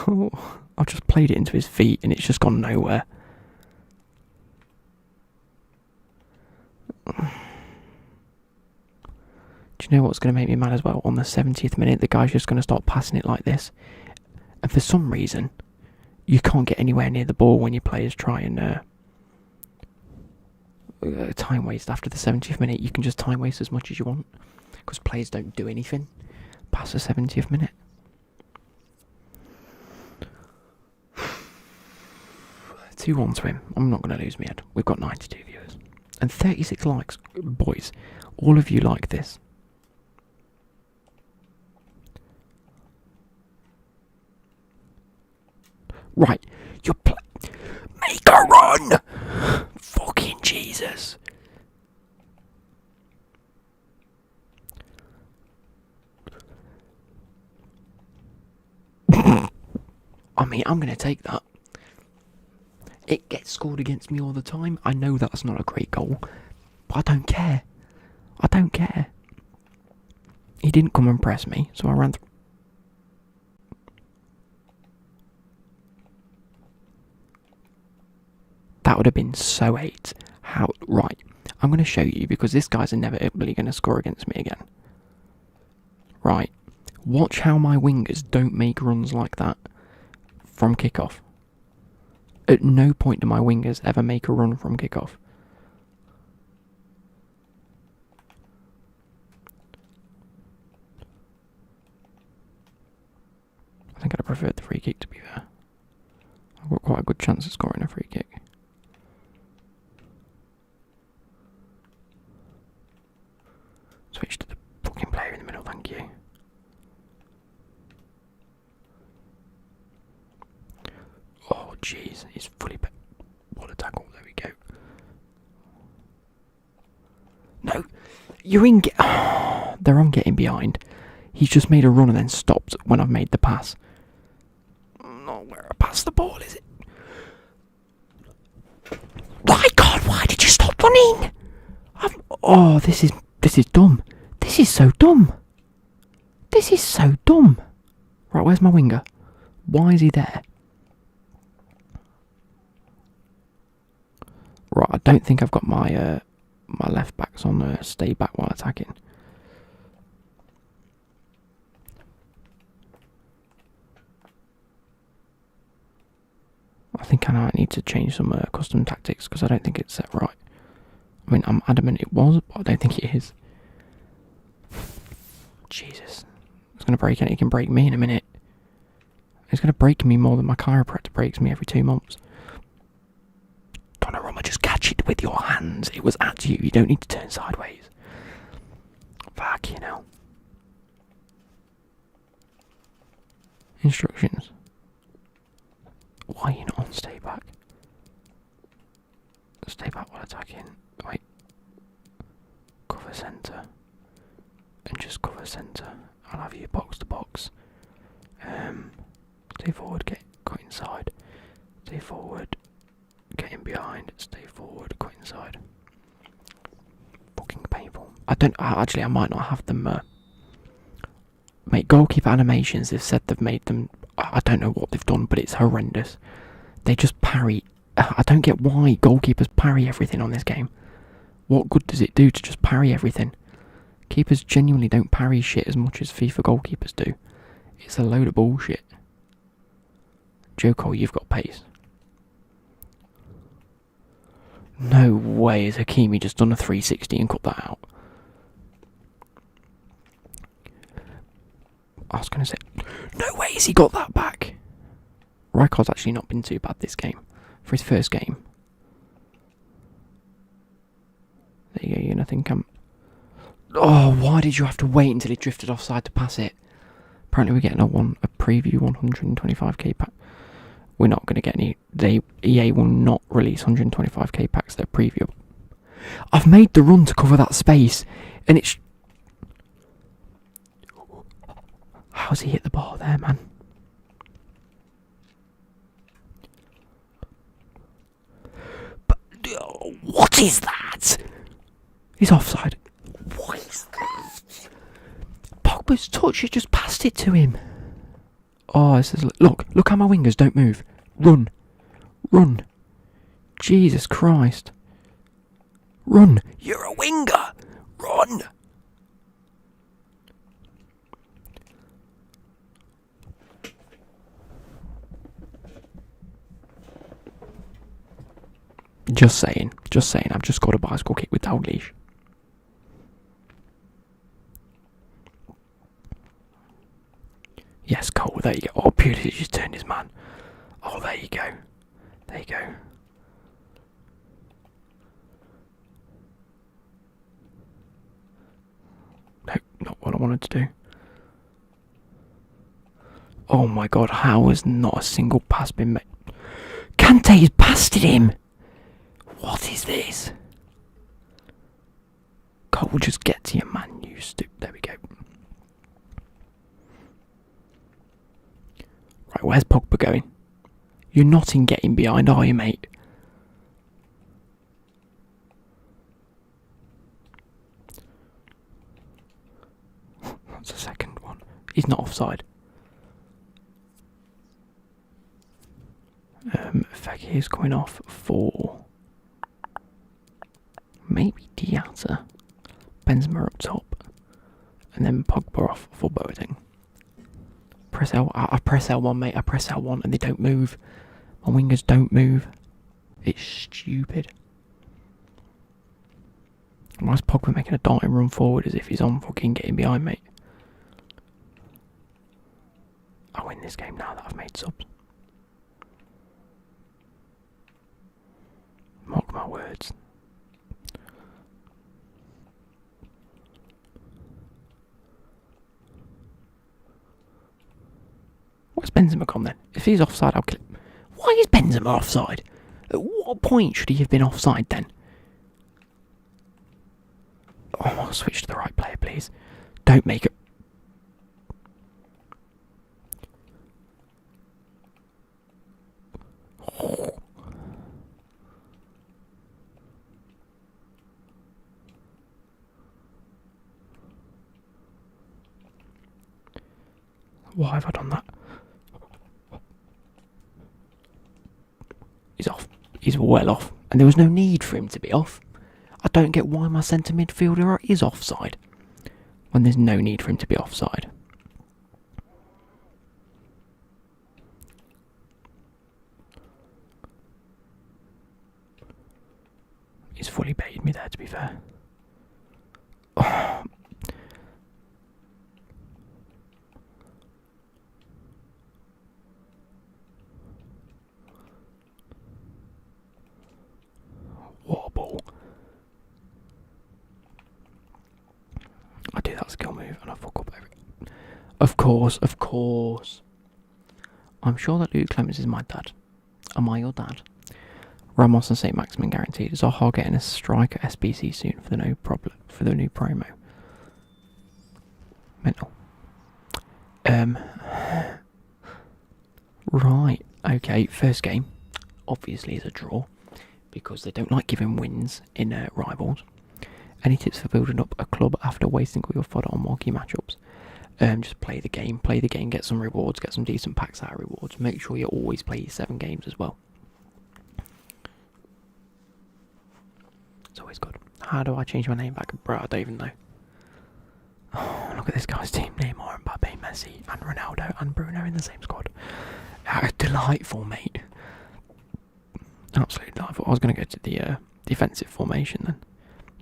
Speaker 1: Oh, I've just played it into his feet and it's just gone nowhere. Do you know what's going to make me mad as well? On the 70th minute, the guy's just going to start passing it like this. And for some reason, you can't get anywhere near the ball when your players try and time waste. After the 70th minute, you can just time waste as much as you want. Because players don't do anything past the 70th minute. Two on to him. I'm not going to lose my head. We've got 92 viewers. And 36 likes. Boys, all of you like this. Right, make a run! Fucking Jesus. I mean, I'm going to take that. It gets scored against me all the time. I know that's not a great goal, but I don't care. I don't care. He didn't come and press me, so I ran through. That would have been so 8. How? Right. I'm going to show you because this guy's inevitably going to score against me again. Right. Watch how my wingers don't make runs like that from kickoff. At no point do my wingers ever make a run from kickoff. I think I'd have preferred the free kick, to be fair. I've got quite a good chance of scoring a free kick. Switch to the fucking player in the middle, thank you. Oh, jeez, he's fully back. What a tackle, there we go. No, you're in. They're on getting behind. He's just made a run and then stopped when I've made the pass. Run in! Oh, this is dumb. This is so dumb. This is so dumb. Right, where's my winger? Why is he there? Right, I don't think I've got my my left backs on stay back while attacking. I think I need to change some custom tactics because I don't think it's set right. I mean, I'm adamant it was, but I don't think it is. Jesus. It's going to break it. It can break me in a minute. It's going to break me more than my chiropractor breaks me every 2 months. Donnarumma, just catch it with your hands. It was at you. You don't need to turn sideways. Fuck, you know. Instructions. Why are you not on stay back? Stay back while attacking. Wait. Cover centre. And just cover centre. I'll have you box to box. Stay forward, cut inside. Stay forward, get in behind. Stay forward, cut inside. Fucking painful. I might not have them make goalkeeper animations. They've said they've made them. I don't know what they've done, but it's horrendous. They just parry. I don't get why goalkeepers parry everything on this game. What good does it do to just parry everything? Keepers genuinely don't parry shit as much as FIFA goalkeepers do. It's a load of bullshit. Joko, you've got pace. No way has Hakimi just done a 360 and cut that out. I was going to say, no way has he got that back. Rijkaard's actually not been too bad this game. For his first game. There you go, you're nothing come. Oh, why did you have to wait until he drifted offside to pass it? Apparently we're getting a preview 125k pack. We're not going to get any. EA will not release 125k packs. They're preview. I've made the run to cover that space, and it's. How's he hit the ball there, man? But what is that? He's offside. What is that? Pogba's touch. He just passed it to him. Oh, this is look how my wingers don't move. Run. Jesus Christ. Run. You're a winger. Run. Just saying. I've just got a bicycle kick with Dalglish. Yes, Cole, there you go. Oh, Pulisic just turned his man. Oh, there you go. No, not what I wanted to do. Oh my god, how has not a single pass been made? Kante's passed it him! What is this? Cole, just get to your man, you stupid. There we go. Right, where's Pogba going? You're not in getting behind, are you, mate? That's the second one. He's not offside. Becky is coming off for maybe Diatta. Benzema up top. And then Pogba off for Boateng. Press L. I press L1, mate. I press L1 and they don't move. My wingers don't move. It's stupid. Why is Pogba making a darting run forward as if he's on fucking getting behind, mate? I win this game now that I've made subs. Mark my words. Where's Benzema gone then? If he's offside, I'll clip. Why is Benzema offside? At what point should he have been offside then? Oh, I'll switch to the right player, please. Don't make it. Why have I done that? He's off. He's well off. And there was no need for him to be off. I don't get why my centre midfielder is offside when there's no need for him to be offside. He's fully baited me there, to be fair. Oh. What a ball. I do that skill move and I fuck up every... Of course. I'm sure that Luke Clemens is my dad. Am I your dad? Ramos and St. Maximin guaranteed. Zaha getting a striker SBC soon for the new promo. Mental. Right. Okay. First game, obviously, is a draw because they don't like giving wins in rivals. Any tips for building up a club after wasting all your fodder on marquee matchups? Just play the game, get some rewards, get some decent packs out of rewards. Make sure you always play your 7 games as well. It's always good. How do I change my name back? Bro, I don't even know. Oh, look at this guy's team. Neymar, Mbappe, Messi, and Ronaldo, and Bruno in the same squad. Delightful, mate. Absolutely delightful. I was going to go to the defensive formation then.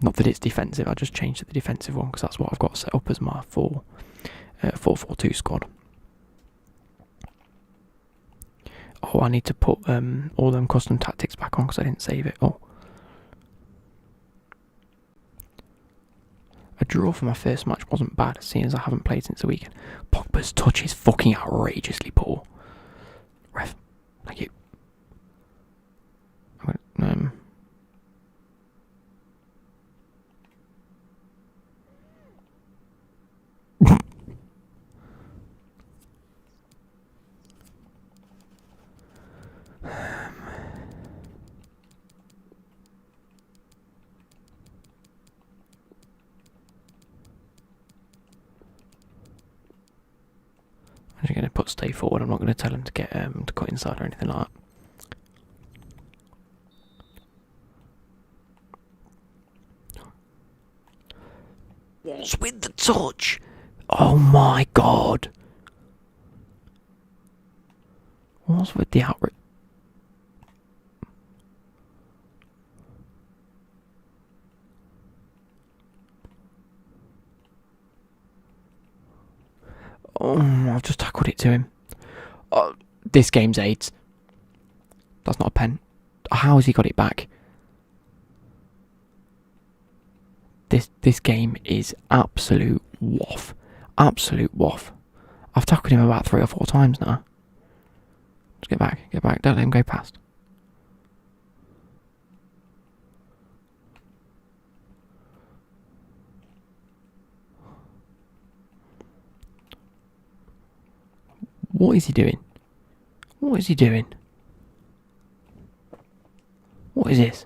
Speaker 1: Not that it's defensive, I just changed to the defensive one because that's what I've got set up as my 4-4-2 squad. Oh, I need to put all them custom tactics back on because I didn't save it. Oh. A draw for my first match wasn't bad, seeing as I haven't played since the weekend. Pogba's touch is fucking outrageously poor. Ref, thank you. I'm just going to put stay forward. I'm not going to tell him to get to cut inside or anything like that. What's with the touch? Oh my god! What's with the outright? Oh, I've just tackled it to him. Oh, this game's AIDS. That's not a pen. How has he got it back? This game is absolute waff. Absolute waff. I've tackled him about 3 or 4 times now. Just get back. Don't let him go past. What is he doing? What is this?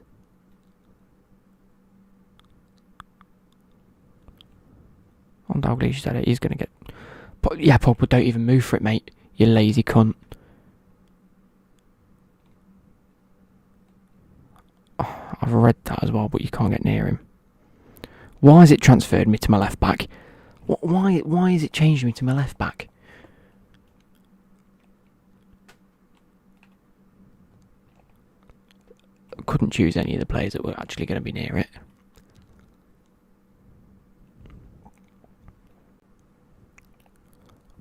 Speaker 1: On Dalglish said it. He's going to get... Yeah, Pogba, don't even move for it, mate. You lazy cunt. Oh, I've read that as well, but you can't get near him. Why has it transferred me to my left back? Why is it changed me to my left back? Couldn't choose any of the players that were actually going to be near it.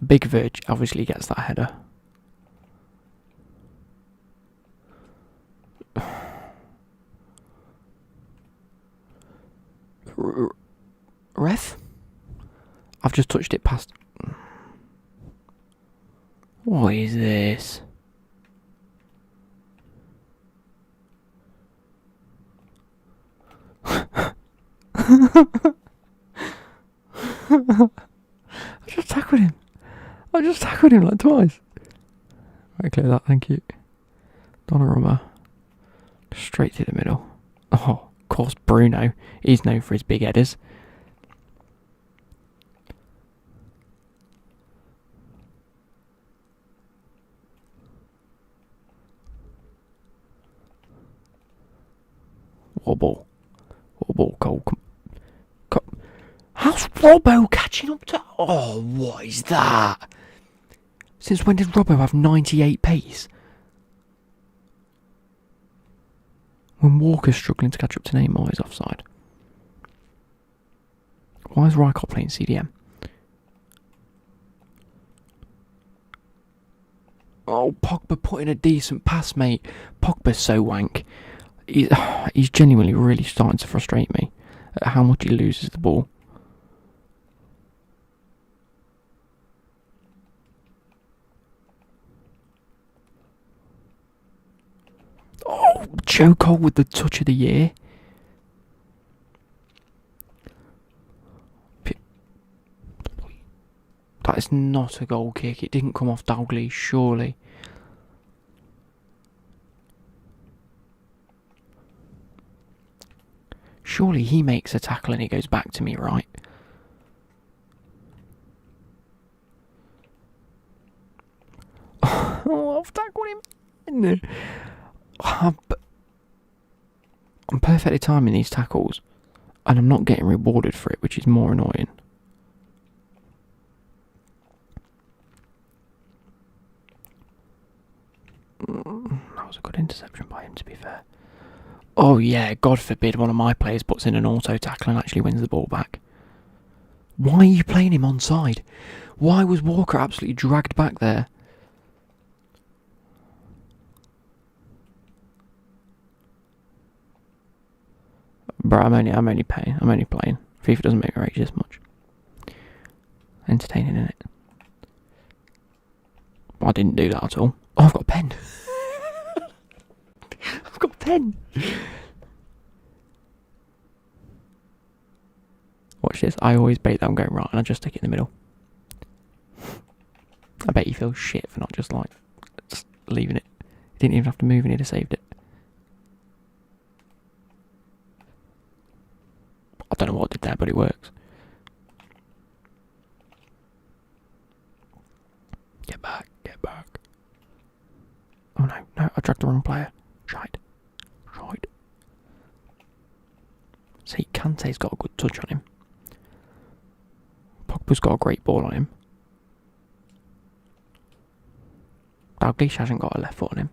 Speaker 1: Big Verge obviously gets that header. Ref? I've just touched it past. What is this? I just tackled him like twice. Right, clear that, thank you. Donnarumma. Straight to the middle. Oh, of course, Bruno. He's known for his big headers. Wobble. Wobble, Cole. How's Robbo catching up to... Oh, what is that? Since when did Robbo have 98 pace? When Walker's struggling to catch up to Neymar, he's offside. Why is Rijkaard playing CDM? Oh, Pogba put in a decent pass, mate. Pogba's so wank. He's genuinely really starting to frustrate me at how much he loses the ball. Oh, Joe Cole with the touch of the year. That is not a goal kick. It didn't come off Dalglish, surely. Surely he makes a tackle and he goes back to me, right? Oh, I've tackled him. I'm perfectly timing these tackles and I'm not getting rewarded for it, which is more annoying. That was a good interception by him, to be fair. Oh yeah, God forbid one of my players puts in an auto tackle and actually wins the ball back. Why are you playing him onside? Why was Walker absolutely dragged back there? Bro, I'm only playing. FIFA doesn't make me rage this much. Entertaining, innit? I didn't do that at all. Oh, I've got a pen. I've got a pen. Watch this. I always bait that I'm going right and I just stick it in the middle. I bet you feel shit for not just leaving it. You didn't even have to move and he'd have saved it. I don't know what I did there, but it works. Get back, get back. Oh no, I dragged the wrong player. Shite. See, Kante's got a good touch on him. Pogba's got a great ball on him. Dalglish hasn't got a left foot on him.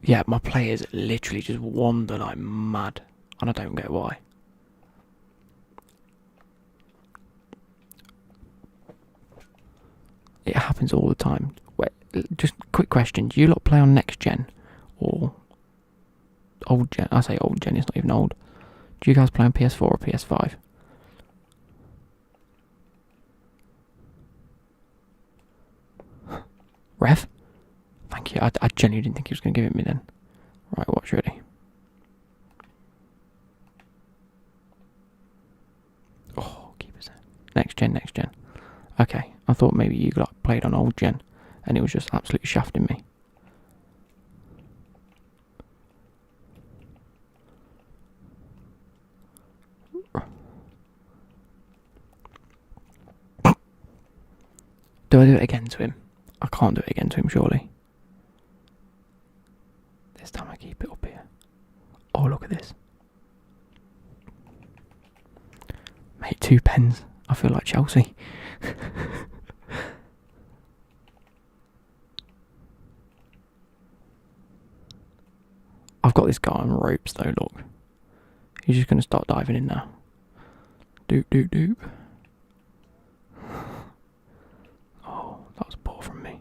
Speaker 1: Yeah, my players literally just wander like mad, and I don't get why. It happens all the time. Wait, just quick question: do you lot play on next gen or old gen? I say old gen; it's not even old. Do you guys play on PS4 or PS5? Ref? Thank you. I genuinely didn't think he was going to give it me then. Right, watch, ready. Oh, keep it there. Next gen. Okay, I thought maybe you played on old gen and it was just absolutely shafting me. Do I do it again to him? I can't do it again to him, surely. This time I keep it up here. Oh, look at this. Mate, 2 pens. I feel like Chelsea. I've got this guy on ropes though, look. He's just going to start diving in now. Doop. Oh, that was poor from me.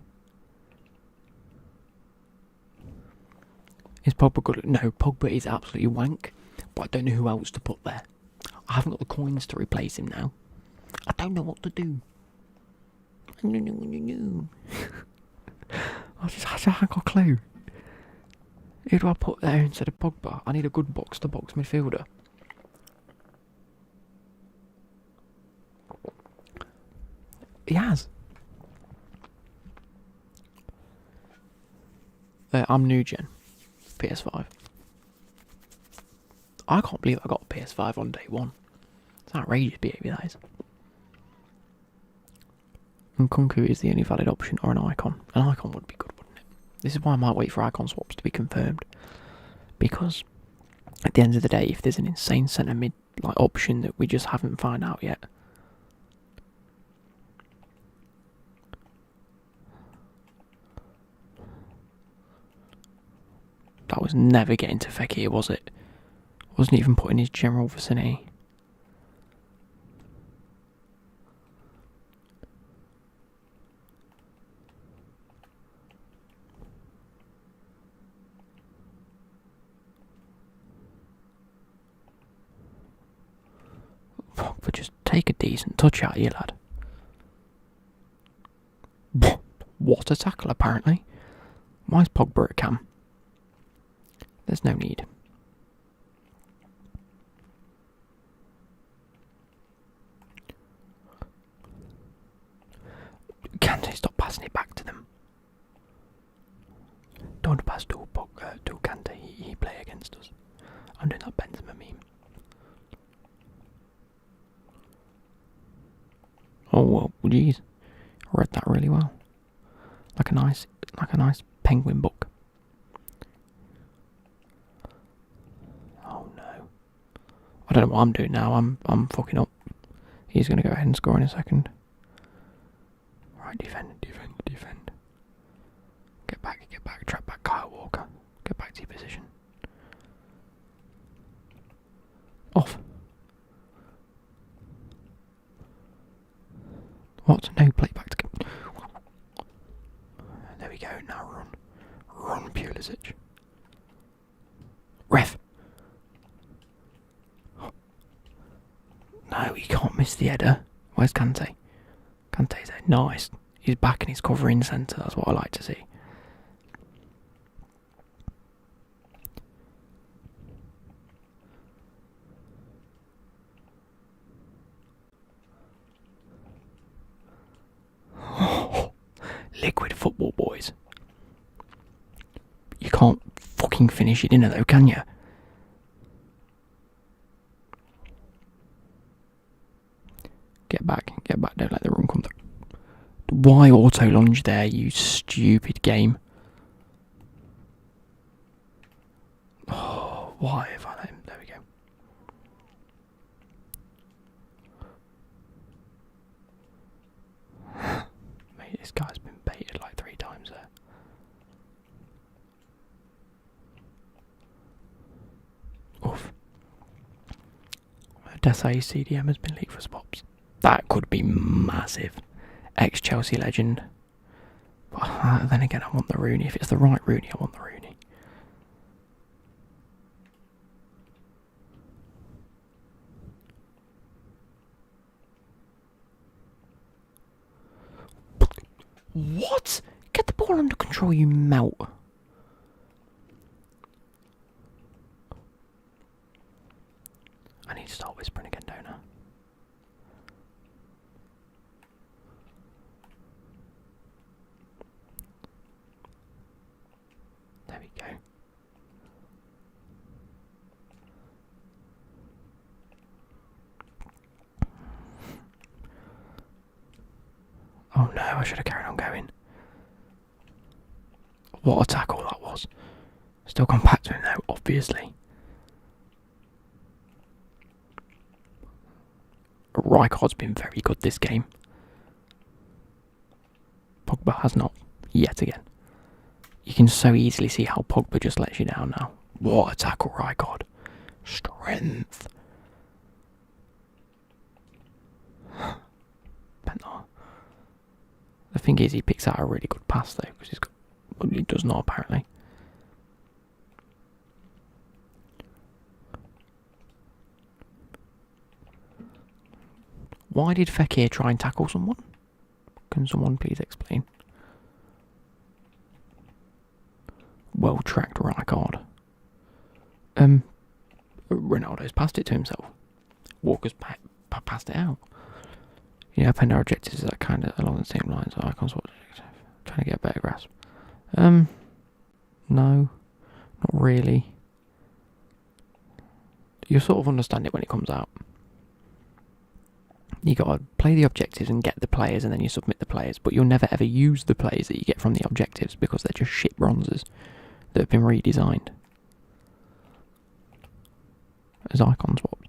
Speaker 1: Is Pogba good? No, Pogba is absolutely wank, but I don't know who else to put there. I haven't got the coins to replace him now. I don't know what to do. I haven't got a clue. Who do I put there instead of Pogba? I need a good box-to-box midfielder. He has. I'm new gen. PS5. I can't believe I got a PS5 on day one. It's outrageous behaviour, that is. And Kunku is the only valid option, or an icon. An icon would be good, wouldn't it? This is why I might wait for icon swaps to be confirmed. Because at the end of the day, if there's an insane centre mid like option that we just haven't found out yet. That was never getting to Fekir, was it? Wasn't even put in his general vicinity. But just take a decent touch out of you, lad. What a tackle, apparently. Why is Pogba at cam? There's no need. Kante, stop passing it back to them. Don't pass to Kante, he play against us. I'm doing that Benzema meme. Oh well, jeez. I read that really well. Like a nice penguin book. Oh no. I don't know what I'm doing now. I'm fucking up. He's gonna go ahead and score in a second. Right, defend. Get back, trap back Kyle Walker. Get back to your position. Off. What? No, play back to... There we go, now run. Run, Pulisic. Ref! No, you can't miss the header. Where's Kante? Kante's there. Nice. He's back and he's covering centre. That's what I like to see. Liquid football, boys. You can't fucking finish it in though, can you? Get back, don't let the run come through. Why auto lunge there, you stupid game? Oh, why have I let him? There we go. Mate, this guy's been baited like 3 times there. Oof. Desai CDM has been leaked for spots. That could be massive. Ex-Chelsea legend. But then again, I want the Rooney. If it's the right Rooney, I want the Rooney. What? Get the ball under control, you melt. I need to start whispering again, don't I? There we go. Oh no, I should have carried on going. What a tackle that was. Still come back to him though, obviously. Rijkaard's been very good this game. Pogba has not, yet again. You can so easily see how Pogba just lets you down now. What a tackle, Rijkaard. Strength. Bentner. The thing is, he picks out a really good pass though, because he does not apparently. Why did Fekir try and tackle someone? Can someone please explain? Well tracked Rijkaard. Ronaldo's passed it to himself. Walker's passed it out. Yeah, append our objectives are kind of along the same lines. Icons, trying to get a better grasp. No, not really. You'll sort of understand it when it comes out. You got to play the objectives and get the players, and then you submit the players. But you'll never ever use the players that you get from the objectives because they're just shit bronzes that have been redesigned as icon swaps.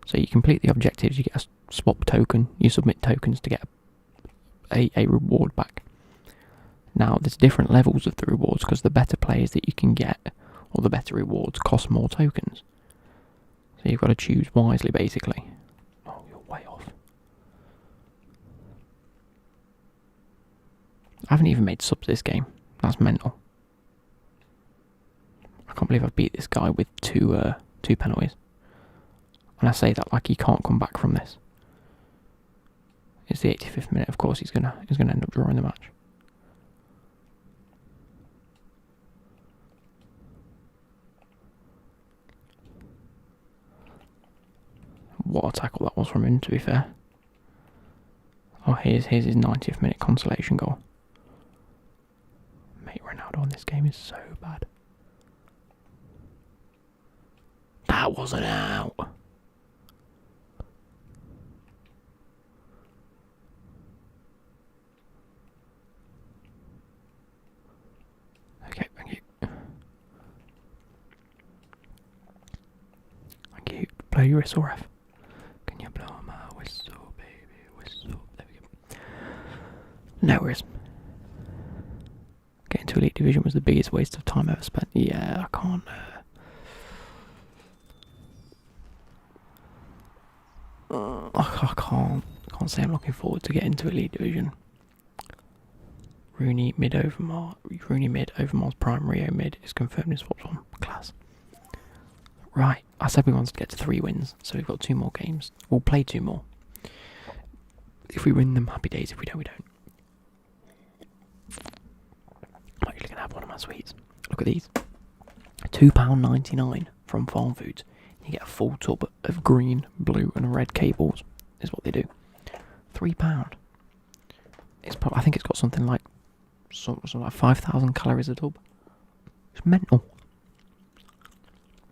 Speaker 1: So you complete the objectives, you get a swap token, you submit tokens to get a reward back. Now, there's different levels of the rewards because the better players that you can get, or the better rewards, cost more tokens. So you've got to choose wisely, basically. Oh, you're way off. I haven't even made subs this game. That's mental. I can't believe I beat this guy with two penalties. And I say that like he can't come back from this. It's the 85th minute. Of course, he's gonna end up drawing the match. What a tackle that was from him, to be fair. Oh, here's his 90th minute consolation goal. Mate, Ronaldo on this game is so bad. That wasn't out. Okay, thank you. Thank you. Blow your whistle, ref. Can you blow my whistle, baby? Whistle. There we go. No worries. Getting to Elite Division was the biggest waste of time ever spent. Yeah, I can't. I can't say I'm looking forward to getting to Elite Division. Rooney mid Overmars prime, Rio mid is confirmed in swaps on. Class. Right, I said we wanted to get to 3 wins, so we've got 2 more games. We'll play 2 more. If we win them, happy days. If we don't, we don't. I'm actually going to have one of my sweets. Look at these. £2.99 from Farm Foods. You get a full tub of green, blue and red cables, is what they do. £3. I think it's got something like 5,000 calories a tub. It's mental.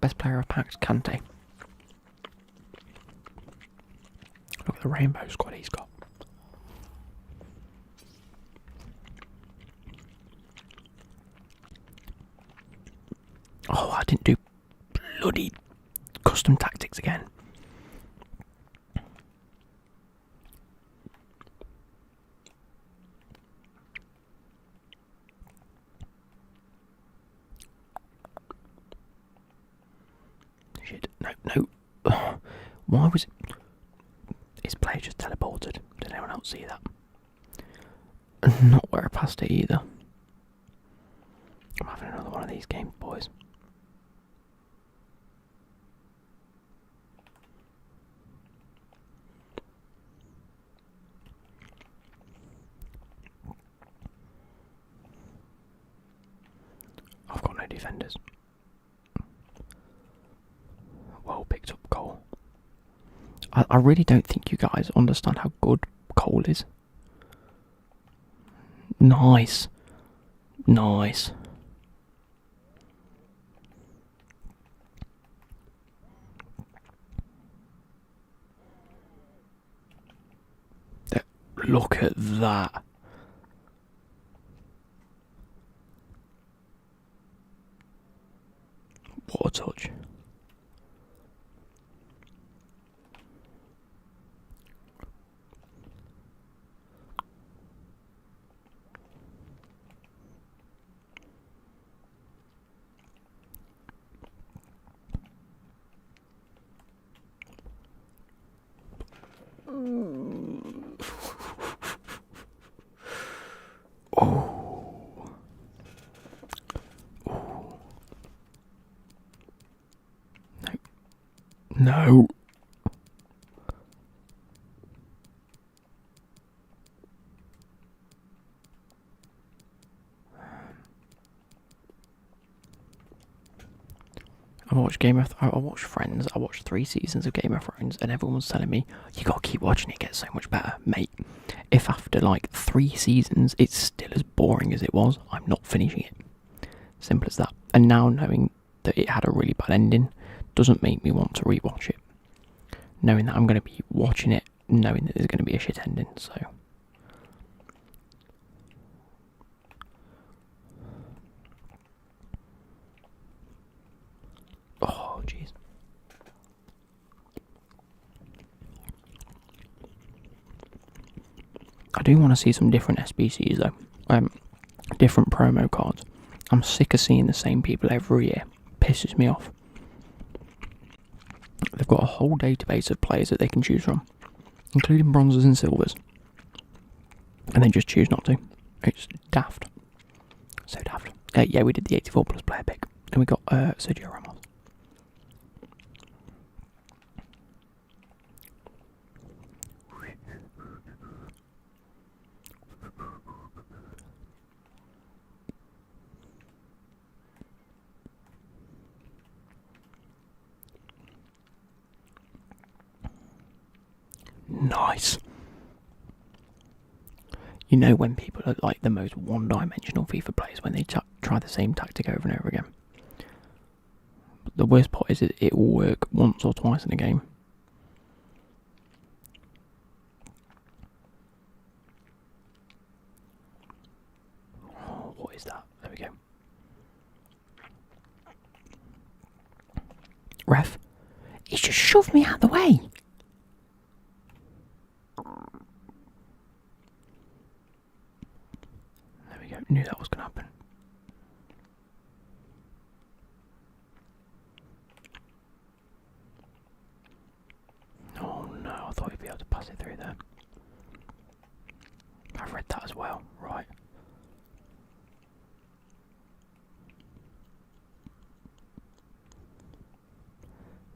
Speaker 1: Best player of packs, Kante. Look at the rainbow squad he's got. Oh, I didn't do bloody custom tactics again. Shit, no. Why was it? His player just teleported. Did anyone else see that? Not where I passed it either. I'm having another one of these games, boys. I've got no defenders. Well picked up Cole. I really don't think you guys understand how good Cole is. Nice. Nice. Look at that. What a touch. No. I watched Friends. I watched 3 seasons of Game of Thrones, and everyone was telling me you gotta keep watching it. It gets so much better, mate. If after like 3 seasons it's still as boring as it was, I'm not finishing it. Simple as that. And now knowing that it had a really bad ending doesn't make me want to rewatch it. Knowing that I'm going to be watching it knowing that there's going to be a shit ending, so. Oh, jeez. I do want to see some different SBCs though. Different promo cards. I'm sick of seeing the same people every year. Pisses me off. They've got a whole database of players that they can choose from, including bronzes and silvers. And they just choose not to. It's daft. So daft. Yeah, we did the 84 plus player pick. And we got Sergio Ramos. Nice. You know when people are like the most one-dimensional FIFA players when they try the same tactic over and over again. But the worst part is it will work once or twice in a game. Oh, what is that? There we go. Ref, he's just shoved me out of the way. There we go. Knew that was going to happen. Oh no, I thought he'd be able to pass it through there. I've read that as well. Right.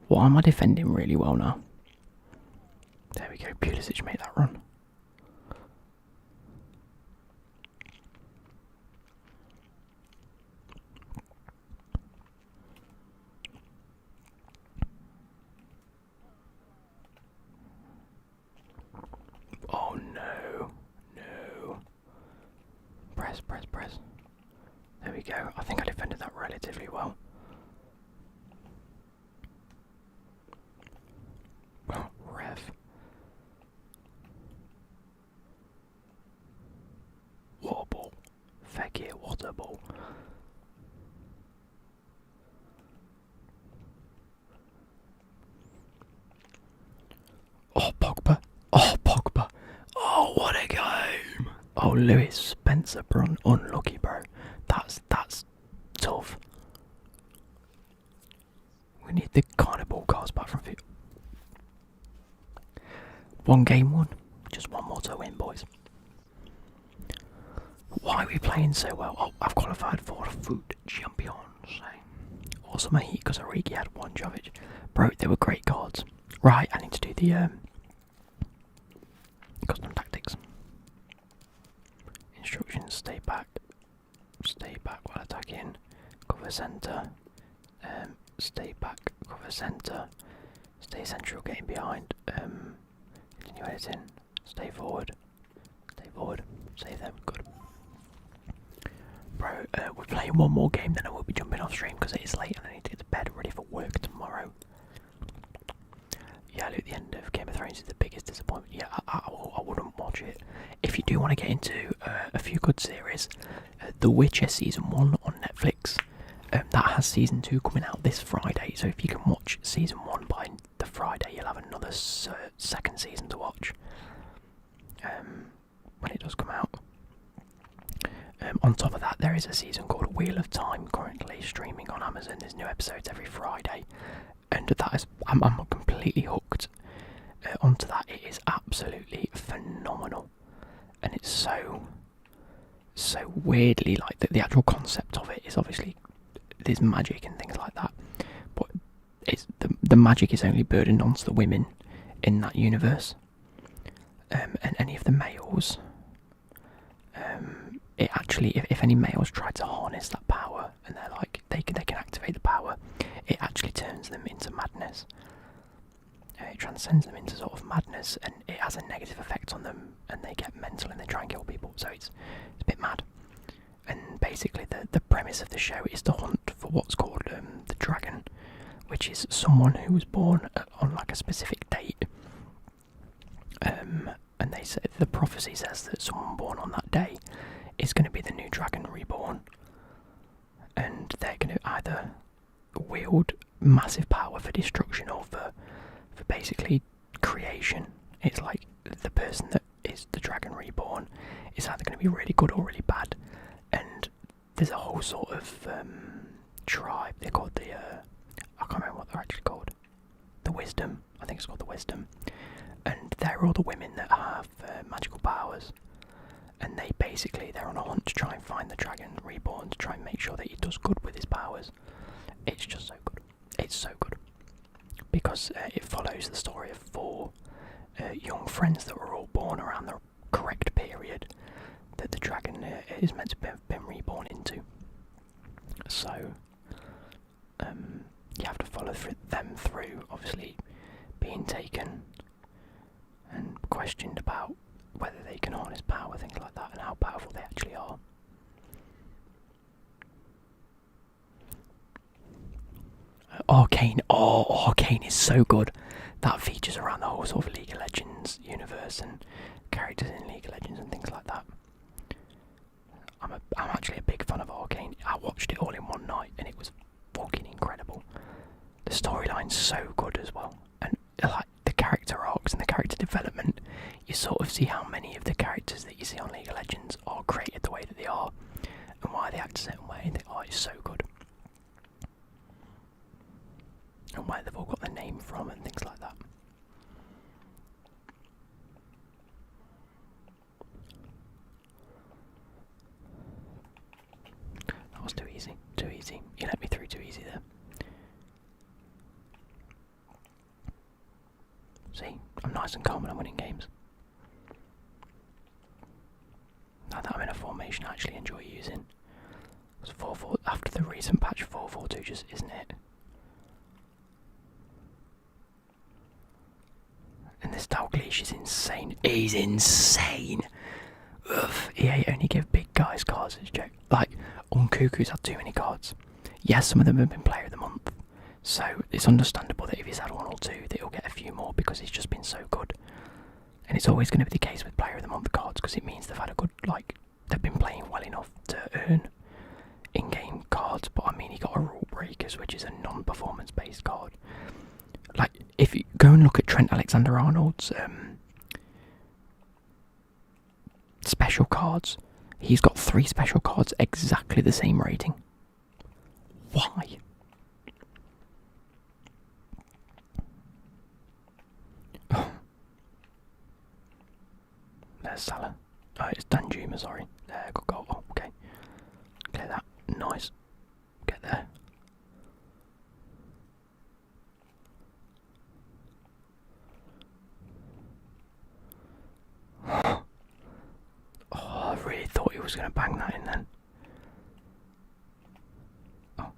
Speaker 1: Why am I defending really well now? There we go, Pulisic made that run. Oh no, no. Press. There we go, I think I defended that relatively well. Ref. What a ball. Becky, what a ball. Oh, Pogba. Oh, Pogba. Oh, what a game. Oh, Lewis Spencer Brun. Unlucky, bro. That's tough. We need the kind of ball cards back from Fifa. One game won. Just one more to win, boys. Why are we playing so well? Oh, I've qualified for the Food Champions. Also, my heat because Origi had one Jovic. Bro, they were great cards. Right, I need to do the custom tactics. Instructions: stay back while attacking. Cover centre. Stay back. Cover centre. Stay central, getting behind. Continue editing. Stay forward. Save them. Good. Bro, we're playing one more game, then I will be jumping off stream because it is late and I need to get to bed ready for work tomorrow. Yeah, at the end of Game of Thrones is the biggest disappointment. Yeah, I wouldn't watch it. If you do want to get into a few good series, The Witcher Season 1 on Netflix, that has Season 2 coming out this Friday, so if you can watch Season 1 by the Friday, you'll have another second season to watch when it does come out. On top of that, there is a season called Wheel of Time currently streaming on Amazon. There's new episodes every Friday, and that is, I'm completely hooked onto that. It is absolutely phenomenal, and it's so weirdly like the actual concept of it is obviously there's magic and things like that, but it's the magic is only burdened onto the women in that universe, and any of the males. It actually, if any males try to harness that power and they're like they can activate the power, it actually turns them into madness. It transcends them into sort of madness, and it has a negative effect on them, and they get mental and they try and kill people. So it's a bit mad. And basically, the premise of the show is to hunt for what's called the dragon, which is someone who was born on like a specific date. And they say the prophecy says that someone born on that day is going to be the new dragon reborn, and they're going to either wield massive power for destruction or for basically creation. It's like the person that is the dragon reborn is either going to be really good or really bad, and there's a whole sort of tribe. They're called the I can't remember what they're actually called. The Wisdom. I think it's called the Wisdom. And they're all the women that have magical powers, and they're on a hunt to try and find the dragon reborn to try and make sure that he does good with his powers. It's just so good. It's so good because it follows the story of 4 young friends that were all born around the correct period that the dragon is meant to have been reborn into. So you have to follow them through, obviously being taken and questioned about whether they can harness power, things like that, and how powerful they actually are. Arcane. Oh, Arcane is so good. That features around the whole sort of League of Legends universe and characters in League of Legends and things like that. I'm actually a big fan of Arcane. I watched it all in one night and it was fucking incredible. The storyline's so good as well, and like the character arcs and the character development, you sort of see how many of the characters that you see on League of Legends are created the way that they are and why they act a certain way. It's so good, and where they've all got their name from and things like that. That was too easy. You let me through too easy there. See, I'm nice and calm when I'm winning games. Now that I'm in a formation I actually enjoy using. It's 4-4 after the recent patch. 4-4-2 just isn't it. And this Dalglish is insane. He's insane. Ugh. EA only give big guys cards as a joke. Like, Unkuku's had too many cards. Yes, some of them have been Player of the Month. So it's understandable that if he's had 1 or 2, that he'll get a few more because he's just been so good. And it's always going to be the case with Player of the Month cards because it means they've had a good, they've been playing well enough to earn in-game cards. But I mean, he got a Rule Breakers, which is a non-performance based card. Like, if you go and look at Trent Alexander-Arnold's special cards, he's got 3 special cards exactly the same rating. Why? There's Salah. Oh, it's Danjuma, sorry. There, good goal. Oh, okay. Clear that. Nice. Get there. Oh, I really thought he was going to bang that in then. Oh.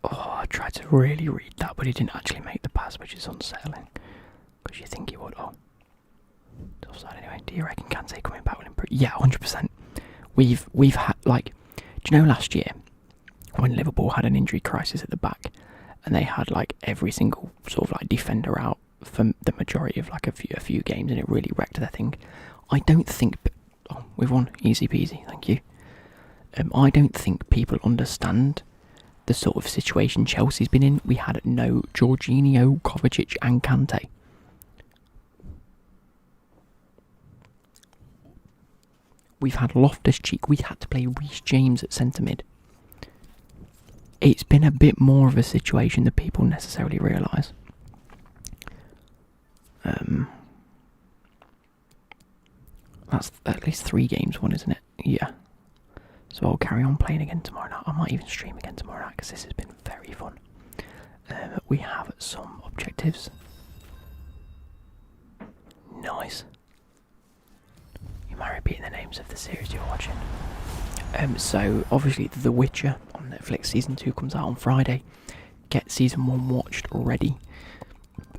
Speaker 1: Oh, I tried to really read that, but he didn't actually make the pass, which is unsettling. Because you think he would. Oh. It's offside anyway. Do you reckon Kante coming back will improve? Yeah, 100%. We've had, like, do you know last year when Liverpool had an injury crisis at the back and they had like every single sort of like defender out for the majority of like a few games and it really wrecked their thing? I don't think... Oh, we've won. Easy peasy, thank you. I don't think people understand the sort of situation Chelsea's been in. We had no Jorginho, Kovacic and Kante. We've had Loftus-Cheek. We had to play Reece James at centre mid. It's been a bit more of a situation than people necessarily realise. That's at least 3 games won, isn't it? Yeah. So I'll carry on playing again tomorrow night. I might even stream again tomorrow night because this has been very fun. We have some objectives. Nice. You might repeat the names of the series you're watching. So obviously The Witcher on Netflix season 2 comes out on Friday. Get season 1 watched already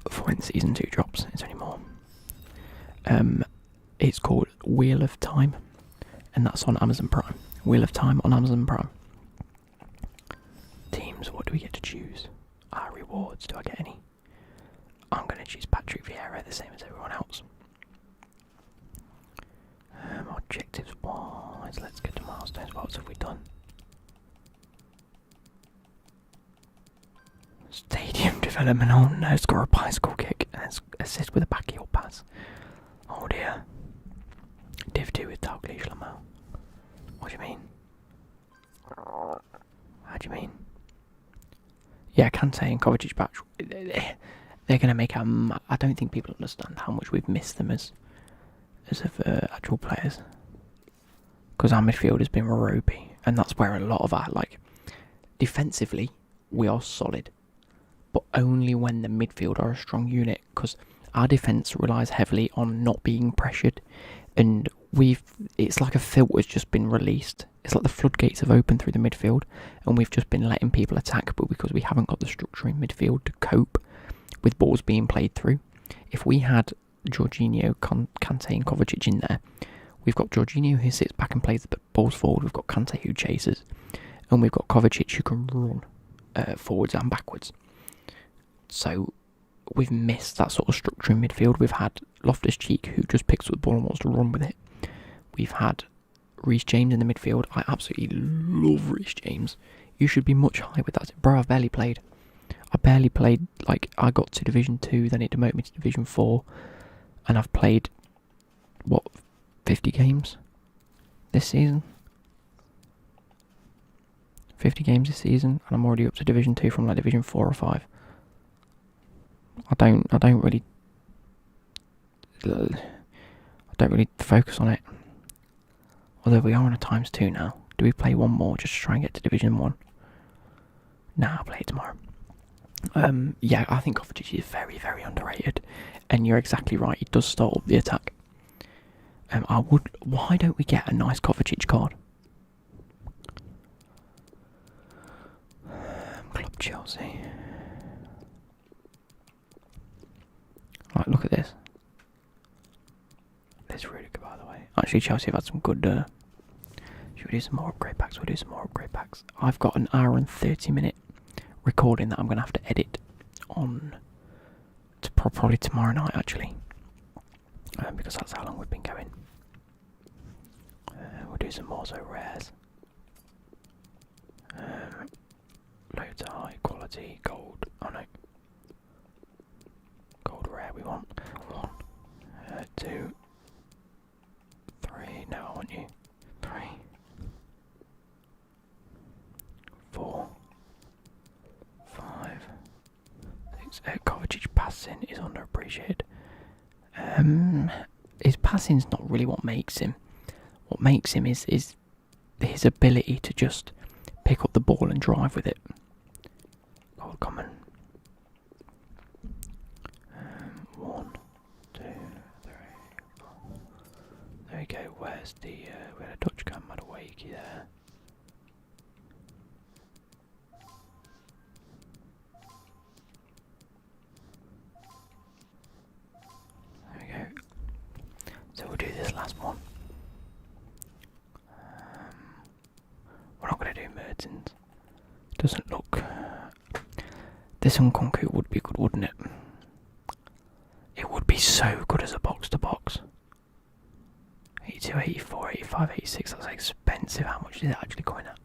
Speaker 1: for when season 2 drops. It's only more. It's called Wheel of Time. and that's on Amazon Prime. Wheel of Time on Amazon Prime. Teams, what do we get to choose? Rewards, do I get any? I'm going to choose Patrick Vieira, the same as everyone else. Objectives wise, let's get to milestones. What else have we done? Stadium development. Oh no, score a bicycle kick and assist with a backheel pass. Oh dear. Div 2 with Dalglish Lamau. What do you mean? How do you mean? Yeah, Kante and Kovacic back. They're going to make I don't think people understand how much we've missed them as actual players. Because our midfield has been ropey, and that's where a lot of our, defensively, we are solid. But only when the midfield are a strong unit, because our defence relies heavily on not being pressured, and it's like a filter's just been released. It's like the floodgates have opened through the midfield, and we've just been letting people attack, but because we haven't got the structure in midfield to cope with balls being played through. If we had Jorginho, Kante and Kovacic in there, we've got Jorginho who sits back and plays the balls forward, we've got Kante who chases, and we've got Kovacic who can run forwards and backwards. So we've missed that sort of structure in midfield. We've had Loftus-Cheek who just picks up the ball and wants to run with it. We've had Reece James in the midfield. I absolutely love Reece James. You should be much higher with that. Bro, I've barely played. I got to Division 2, then it demoted me to Division 4, and I've played, 50 games this season? 50 games this season, and I'm already up to Division 2 from Division 4 or 5. I don't really focus on it. Although we are on a ×2 now. Do we play one more just to try and get to Division 1? Nah, I'll play it tomorrow. Yeah, I think Kovacic is very, very underrated. And you're exactly right, he does start up the attack. Why don't we get a nice Kovacic card? Club Chelsea. Right, look at this. This Rudiger, by the way. Actually, Chelsea have had some good... should we do some more upgrade packs? We'll do some more upgrade packs. I've got an hour and 30-minute recording that I'm going to have to edit on to probably tomorrow night, actually. Because that's how long we've been going. We'll do some more so rares. Low to high quality gold. Oh no. Gold rare we want. 1, 2, 3. No, I want you. 3, 4, 5, 6. Kovacic passing is underappreciated. His passing's not really what makes him. What makes him is his ability to just pick up the ball and drive with it. Gold common. 1, 2, 3, 4. There we go. Where's the we had a Dutch cam at a wakey there. There we go. So we'll do this last one. We're not going to do Mertens. Doesn't look... This Nkunku would be good, wouldn't it? It would be so good as a box-to-box. 82, 84, 85, 86, that's expensive. How much is it actually going at?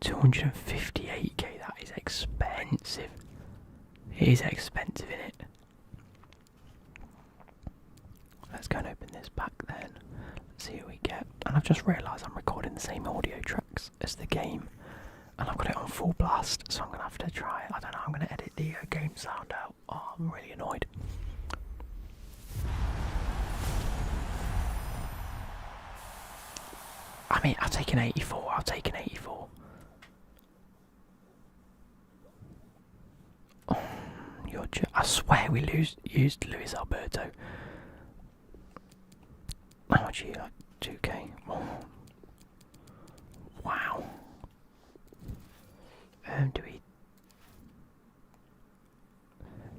Speaker 1: £258k, that is expensive. It is expensive, isn't it? Let's go and open this pack then. Let's see who we get. And I've just realised I'm recording the same audio tracks as the game. And I've got it on full blast, so I'm going to have to try it. I don't know, I'm going to edit the game sound out. Oh, I'm really annoyed. I mean, I'll take an 84. I'll take an 84. Oh, I swear we used Luis Alberto. Oh, much are you? Like 2k? Oh. Wow. Do we...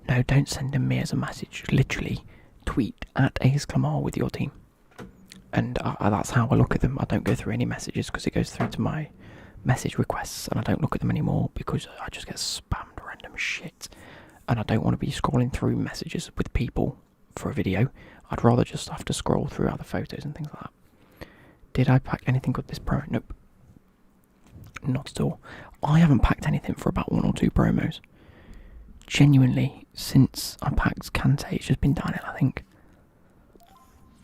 Speaker 1: No, don't send them me as a message. Literally, tweet at @AceClamar with your team. And that's how I look at them. I don't go through any messages because it goes through to my message requests, and I don't look at them anymore because I just get spammed random shit. And I don't want to be scrolling through messages with people for a video. I'd rather just have to scroll through other photos and things like that. Did I pack anything good this promo? Nope. Not at all. I haven't packed anything for about 1 or 2 promos. Genuinely, since I packed Kante, it's just been downhill, I think.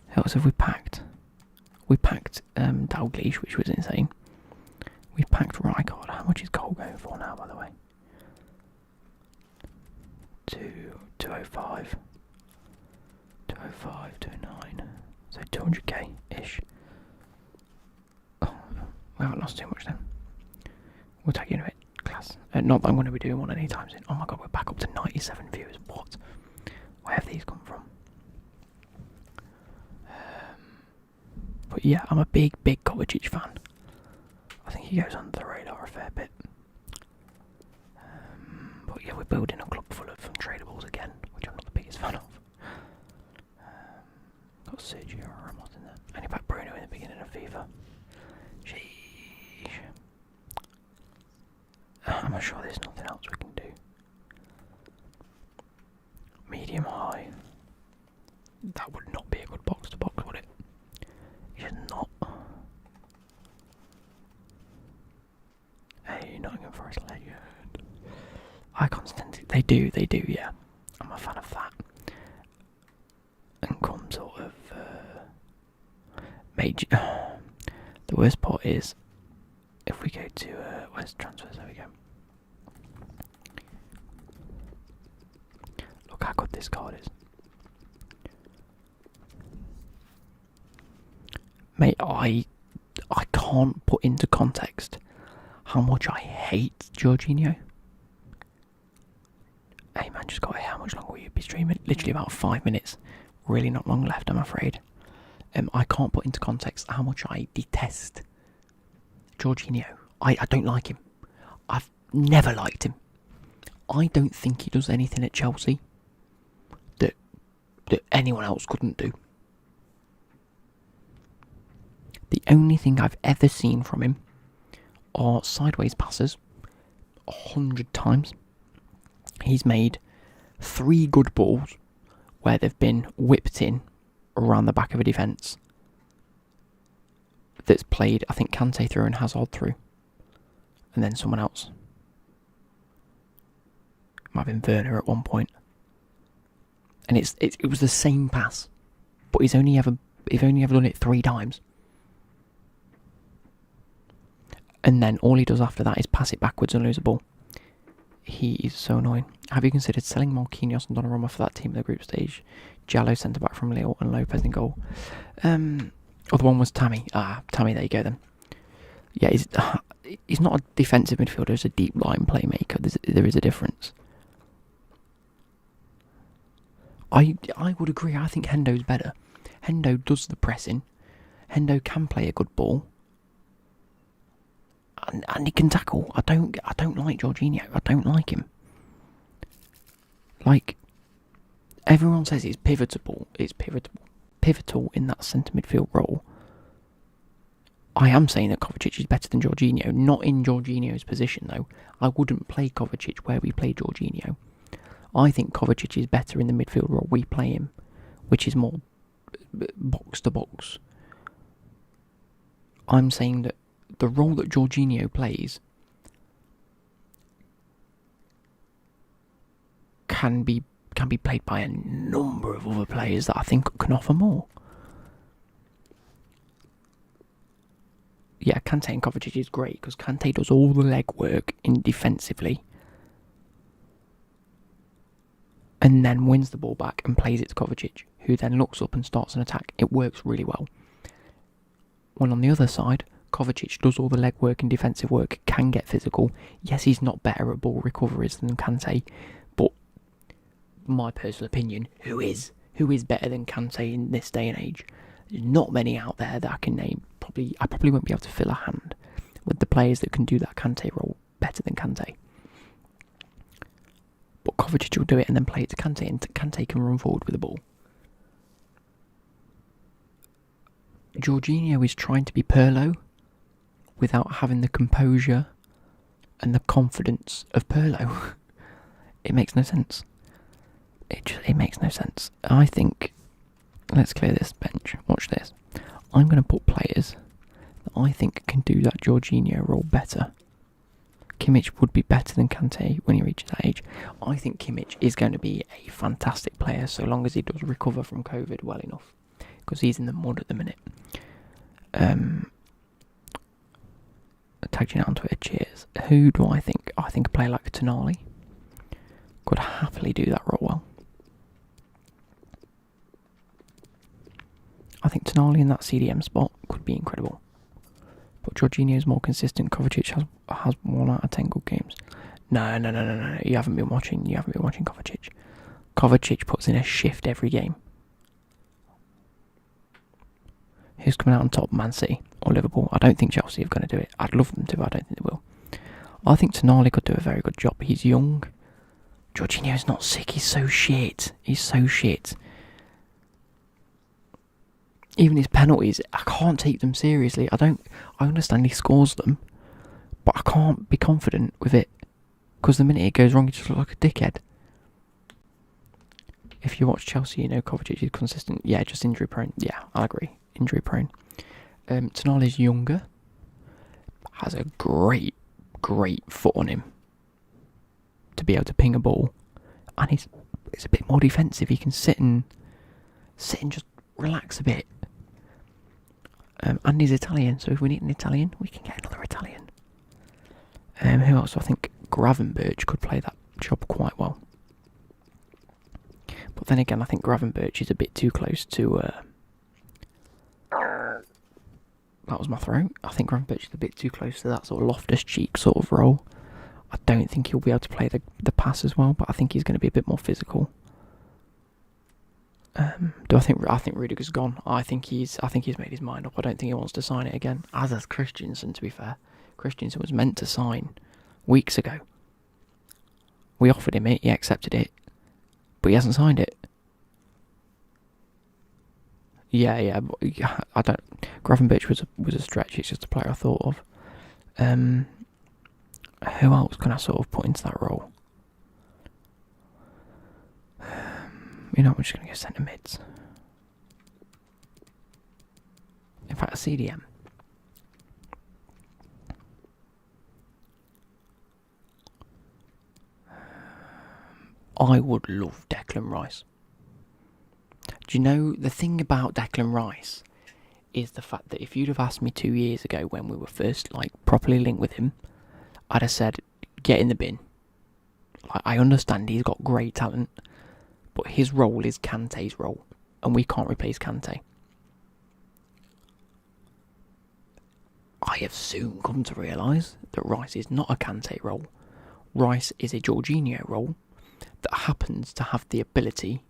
Speaker 1: What else have we packed? We packed Dalglish, which was insane. We packed Rijkaard. How much is Cole going for now, by the way? 205. 205, 209. So 200k-ish. Oh, we haven't lost too much then. We'll take you in a bit, class. Not that I'm going to be doing one anytime soon. Oh my god, we're back up to 97 viewers. What? Where have these come from? But yeah, I'm a big Kovacic fan. I think he goes under the radar a fair bit. But yeah, we're building a club full of tradables again, which I'm not the biggest fan of. Got Sergio Ramos in there. Only back Bruno in the beginning of FIFA. Sheesh. I'm sure there's nothing else we can do. Medium high. That would not be a good box to box, would it? It's not. Hey, Nottingham Forest legend. Icons tend to, they do, yeah. I'm a fan of that. And come sort of major. The worst part is if we go to where's transfers? There we go. Look how good this card is. Mate, I can't put into context how much I hate Jorginho. Hey man, just got here. How much longer will you be streaming? Literally about 5 minutes. Really not long left, I'm afraid. I can't put into context how much I detest Jorginho. I don't like him. I've never liked him. I don't think he does anything at Chelsea that anyone else couldn't do. The only thing I've ever seen from him are sideways passes 100 times. He's made 3 good balls where they've been whipped in around the back of a defence that's played, I think, Kante through and Hazard through. And then someone else. Might have been Werner at one point. And it was the same pass, but he's only ever done it 3 times. And then all he does after that is pass it backwards and lose a ball. He is so annoying. Have you considered selling Marquinhos and Donnarumma for that team in the group stage? Jallo centre back from Lille and Lopez in goal. Other one was Tammy. Tammy, there you go then. Yeah, he's not a defensive midfielder, he's a deep line playmaker. There is a difference. I would agree, I think Hendo's better. Hendo does the pressing. Hendo can play a good ball. And he can tackle. I don't like Jorginho. I don't like him. Like, everyone says it's pivotal in that centre midfield role. I am saying that Kovacic is better than Jorginho. Not in Jorginho's position though. I wouldn't play Kovacic where we play Jorginho. I think Kovacic is better in the midfield role we play him, which is more box to box. I'm saying that the role that Jorginho plays can be played by a number of other players that I think can offer more. Yeah, Kante and Kovacic is great because Kante does all the legwork in defensively and then wins the ball back and plays it to Kovacic, who then looks up and starts an attack. It works really well. When on the other side, Kovacic does all the legwork and defensive work, can get physical. Yes, he's not better at ball recoveries than Kante, but my personal opinion, who is better than Kante in this day and age? There's not many out there that I can name. I probably won't be able to fill a hand with the players that can do that Kante role better than Kante. But Kovacic will do it and then play it to Kante, and Kante can run forward with the ball. Jorginho is trying to be Pirlo without having the composure and the confidence of Pirlo. It makes no sense. It makes no sense. I think, let's clear this bench. Watch this. I'm going to put players that I think can do that Jorginho role better. Kimmich would be better than Kante when he reaches that age. I think Kimmich is going to be a fantastic player so long as he does recover from COVID well enough, because he's in the mud at the minute. Tagged you on Twitter, cheers. Who do I think? I think a player like Tonali could happily do that role well. I think Tonali in that CDM spot could be incredible. But Jorginho is more consistent. Kovacic has 1 out of 10 good games. No. You haven't been watching Kovacic. Kovacic puts in a shift every game. Who's coming out on top? Man City or Liverpool? I don't think Chelsea are going to do it. I'd love them to, but I don't think they will. I think Tonali could do a very good job. He's young. Jorginho's not sick. He's so shit. Even his penalties, I can't take them seriously. I understand he scores them, but I can't be confident with it, because the minute it goes wrong, he just looks like a dickhead. If you watch Chelsea, you know Kovacic is consistent. Yeah, just injury prone. Yeah, I agree. Injury prone. Tonali's younger, has a great foot on him to be able to ping a ball, and he's a bit more defensive. He can sit and just relax a bit. And he's Italian, so if we need an Italian, we can get another Italian. Who else? I think Gravenberch could play that job quite well. But then again, I think Gravenberch is a bit too close to... that was my throat. I think Gravenberch is a bit too close to that sort of Loftus-Cheek sort of role. I don't think he'll be able to play the pass as well, but I think he's going to be a bit more physical. I think Rudiger's gone. I think he's made his mind up. I don't think he wants to sign it again. As has Christensen, to be fair. Christensen was meant to sign weeks ago. We offered him it, he accepted it, but he hasn't signed it. Yeah, but I don't. Gravenberch was a stretch. It's just a player I thought of. Who else can I sort of put into that role? You know, I'm just going to go centre mids. In fact, a CDM. I would love Declan Rice. Do you know, the thing about Declan Rice is the fact that if you'd have asked me 2 years ago when we were first properly linked with him, I'd have said, get in the bin. I understand he's got great talent, but his role is Kante's role, and we can't replace Kante. I have soon come to realise that Rice is not a Kante role. Rice is a Jorginho role that happens to have the ability,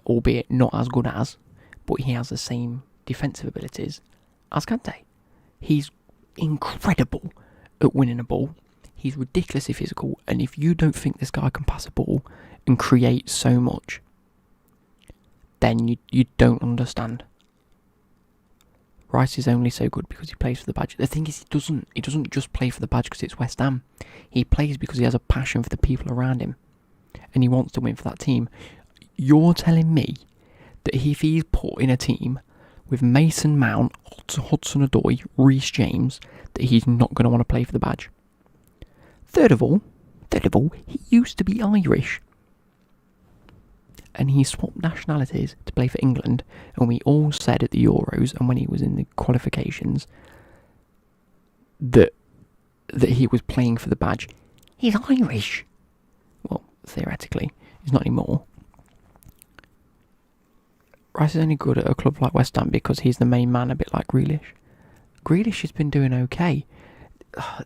Speaker 1: albeit not as good as, but he has the same defensive abilities as Kante. He's incredible at winning a ball. He's ridiculously physical, and if you don't think this guy can pass a ball and create so much, then you don't understand. Rice is only so good because he plays for the badge. The thing is, he doesn't just play for the badge because it's West Ham. He plays because he has a passion for the people around him, and he wants to win for that team. You're telling me that if he's put in a team with Mason Mount, Hudson-Odoi, Reece James, that he's not going to want to play for the badge? Third of all, he used to be Irish. And he swapped nationalities to play for England, and we all said at the Euros and when he was in the qualifications that he was playing for the badge. He's Irish. Well, theoretically, he's not anymore. Rice is only good at a club like West Ham because he's the main man, a bit like Grealish. Grealish has been doing okay.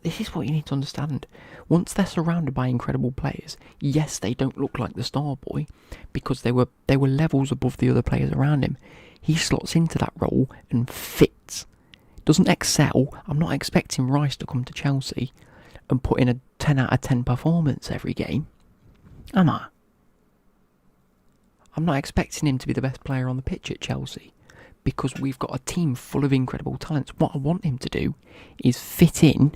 Speaker 1: This is what you need to understand. Once they're surrounded by incredible players, yes, they don't look like the star boy because they were levels above the other players around him. he slots into that role and fits. Doesn't excel. I'm not expecting Rice to come to Chelsea and put in a 10 out of 10 performance every game, am I? I'm not expecting him to be the best player on the pitch at Chelsea, because we've got a team full of incredible talents. What I want him to do is fit in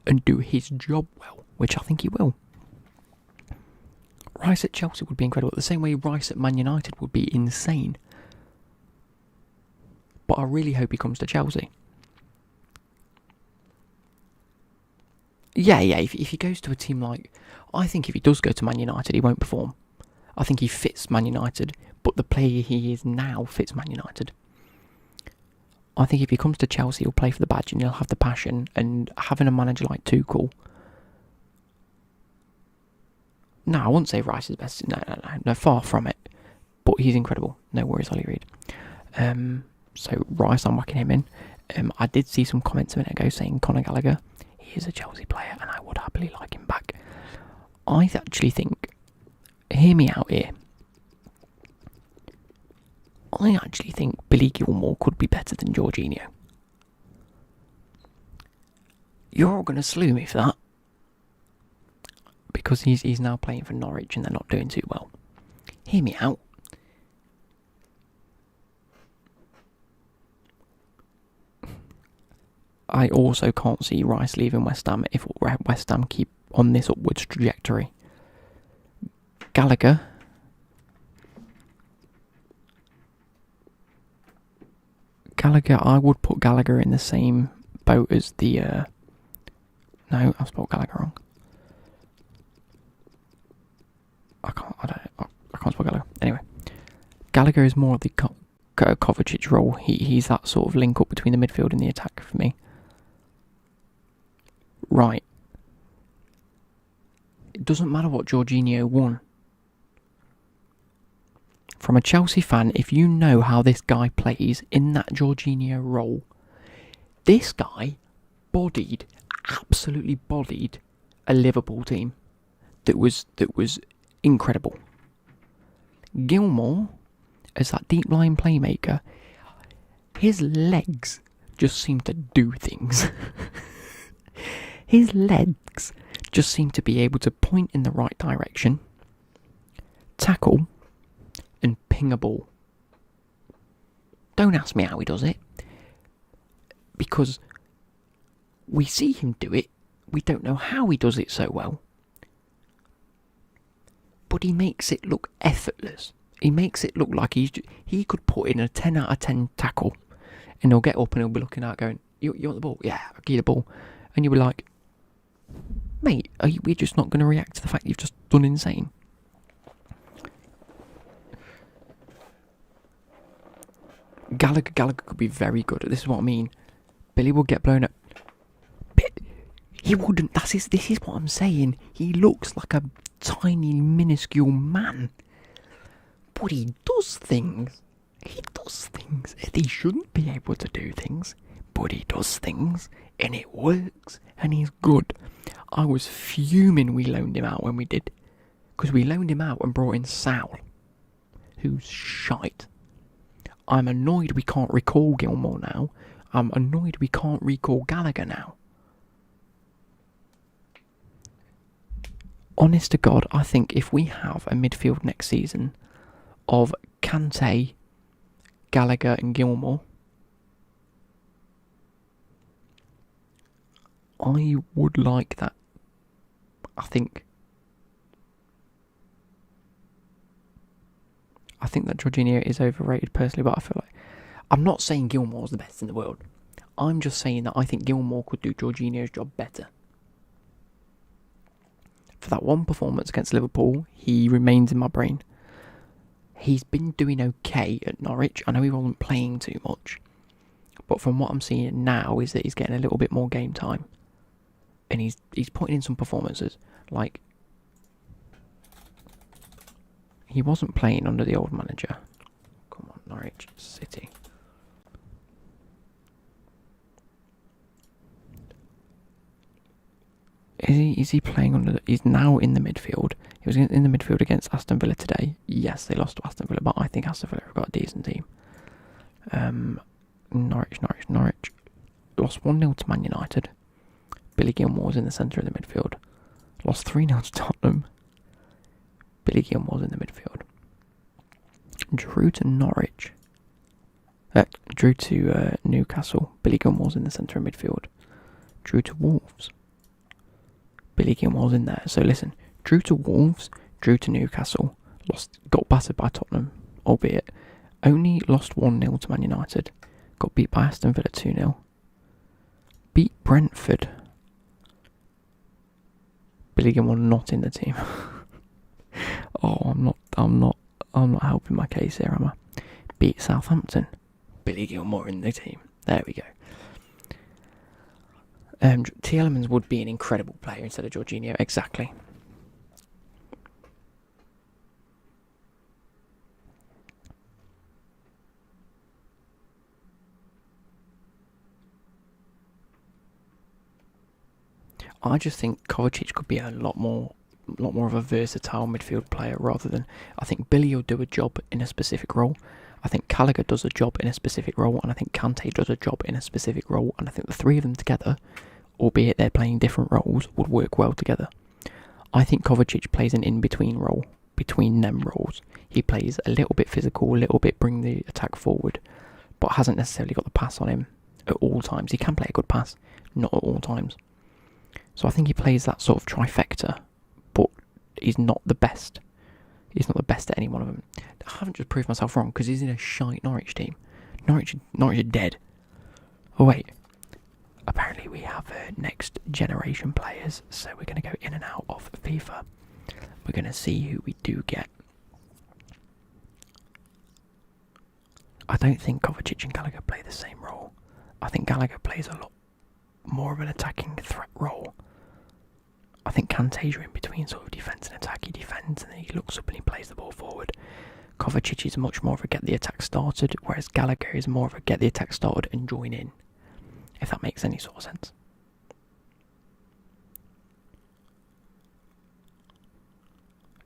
Speaker 1: and do his job well, which I think he will. Rice at Chelsea would be incredible, the same way Rice at Man United would be insane. But I really hope he comes to Chelsea. Yeah, if he goes to a team like... I think if he does go to Man United, he won't perform. I think he fits Man United, but the player he is now fits Man United. I think if he comes to Chelsea, he'll play for the badge and he'll have the passion, and having a manager like Tuchel... No, I wouldn't say Rice is best. No, far from it. But he's incredible. No worries, Ollie Reid. So Rice, I'm whacking him in. I did see some comments a minute ago saying Conor Gallagher, he is a Chelsea player and I would happily like him back. I actually think, hear me out here, I actually think Billy Gilmour could be better than Jorginho. You're all going to slew me for that, because he's now playing for Norwich and they're not doing too well. Hear me out. I also can't see Rice leaving West Ham if West Ham keep on this upwards trajectory. Gallagher. I would put Gallagher in the same boat as the... No, I've spelled Gallagher wrong. I can't spell Gallagher. Anyway, Gallagher is more of the Kovacic role. He's that sort of link up between the midfield and the attack for me. Right. It doesn't matter what Jorginho won. From a Chelsea fan, if you know how this guy plays in that Jorginho role, this guy absolutely bodied a Liverpool team that was incredible. Gilmour, as that deep line playmaker, his legs just seem to do things. His legs just seem to be able to point in the right direction, tackle, and ping a ball. Don't ask me how he does it, because we see him do it, we don't know how he does it so well, but he makes it look effortless. He makes it look like he could put in a 10 out of 10 tackle, and he'll get up and he'll be looking out going, you want the ball? Yeah, I'll give you the ball. And you'll be like, mate, we're just not going to react to the fact you've just done insane. Gallagher could be very good. This is what I mean. Billy will get blown up. He wouldn't. This is what I'm saying. He looks like a tiny, minuscule man, but he does things. He does things. He shouldn't be able to do things, but he does things, and it works, and he's good. I was fuming we loaned him out when we did, because we loaned him out and brought in Sal, who's shite. I'm annoyed we can't recall Gilmour now. I'm annoyed we can't recall Gallagher now. Honest to God, I think if we have a midfield next season of Kante, Gallagher and Gilmour, I would like that. I think that Jorginho is overrated personally, but I feel like... I'm not saying Gilmour's the best in the world. I'm just saying that I think Gilmour could do Jorginho's job better. For that one performance against Liverpool, he remains in my brain. He's been doing okay at Norwich. I know he wasn't playing too much, but from what I'm seeing now is that he's getting a little bit more game time, and he's putting in some performances. Like, he wasn't playing under the old manager. Come on, Norwich City. Is he playing under... He's now in the midfield. He was in the midfield against Aston Villa today. Yes, they lost to Aston Villa, but I think Aston Villa have got a decent team. Norwich. Lost 1-0 to Man United. Billy Gilmore's in the centre of the midfield. Lost 3-0 to Tottenham. Billy Gilmore's in the midfield. Drew to Norwich. Drew to Newcastle. Billy Gilmore's in the centre of midfield. Drew to Wolves. Billy Gilmore's in there. So listen, drew to Wolves, drew to Newcastle, got battered by Tottenham, albeit only lost 1-0 to Man United, got beat by Aston Villa 2-0, beat Brentford. Billy Gilmore not in the team. Oh, I'm not helping my case here, am I? Beat Southampton. Billy Gilmore in the team. There we go. T. Elements would be an incredible player instead of Jorginho, exactly. I just think Kovacic could be a lot more of a versatile midfield player rather than. I think Billy will do a job in a specific role. I think Gallagher does a job in a specific role, and I think Kante does a job in a specific role, and I think the three of them together, albeit they're playing different roles, would work well together. I think Kovacic plays an in-between role between them roles. He plays a little bit physical, a little bit bring the attack forward, but hasn't necessarily got the pass on him at all times. He can play a good pass, not at all times. So I think he plays that sort of trifecta, but he's not the best. He's not the best at any one of them. I haven't just proved myself wrong because he's in a shite Norwich team. Norwich are dead. Oh wait. Apparently we have next generation players, so we're going to go in and out of FIFA. We're going to see who we do get. I don't think Kovacic and Gallagher play the same role. I think Gallagher plays a lot more of an attacking threat role. I think Kante's in between sort of defence and attack. He defends and then he looks up and he plays the ball forward. Kovacic is much more of a get the attack started, whereas Gallagher is more of a get the attack started and join in. If that makes any sort of sense.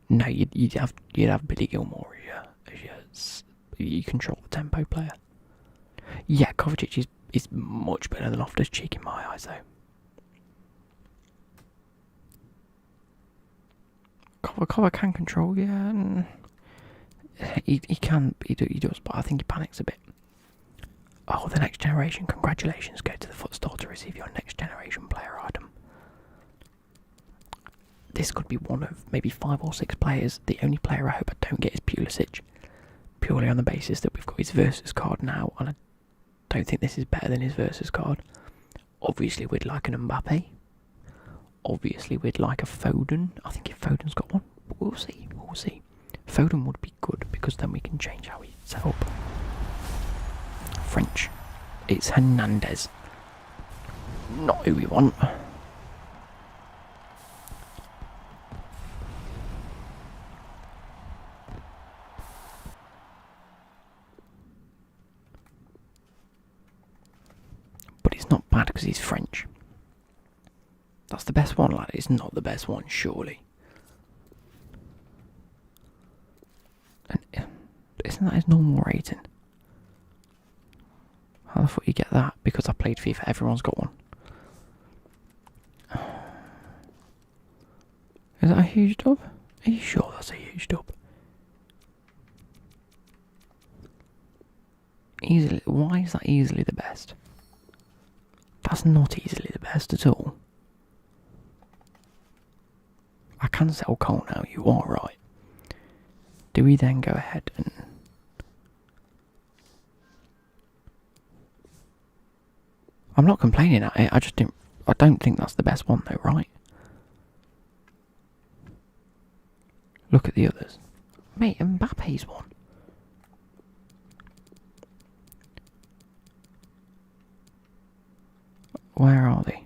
Speaker 1: No, you'd have Billy Gilmore as you control the tempo player. Yeah, Kovacic is much better than Loftus-Cheek in my eyes, though. Cover can control, yeah. He does, but I think he panics a bit. Oh, the next generation. Congratulations. Go to the foot store to receive your next generation player item. This could be one of maybe 5 or 6 players. The only player I hope I don't get is Pulisic. Purely on the basis that we've got his Versus card now, and I don't think this is better than his Versus card. Obviously, we'd like an Mbappe. Obviously, we'd like a Foden. I think if Foden's got one, but we'll see. Foden would be good because then we can change how we set up. French. It's Hernandez. Not who we want. But it's not bad because he's French. That's the best one, lad. It's not the best one, surely. And isn't that his normal rating? How the fuck you get that? Because I played FIFA, everyone's got one. Is that a huge dub? Are you sure that's a huge dub? Easily. Why is that easily the best? That's not easily the best at all. I can sell coal now, you are right. Do we then go ahead and... I'm not complaining at it, I don't think that's the best one though, right? Look at the others. Mate, Mbappe's one. Where are they?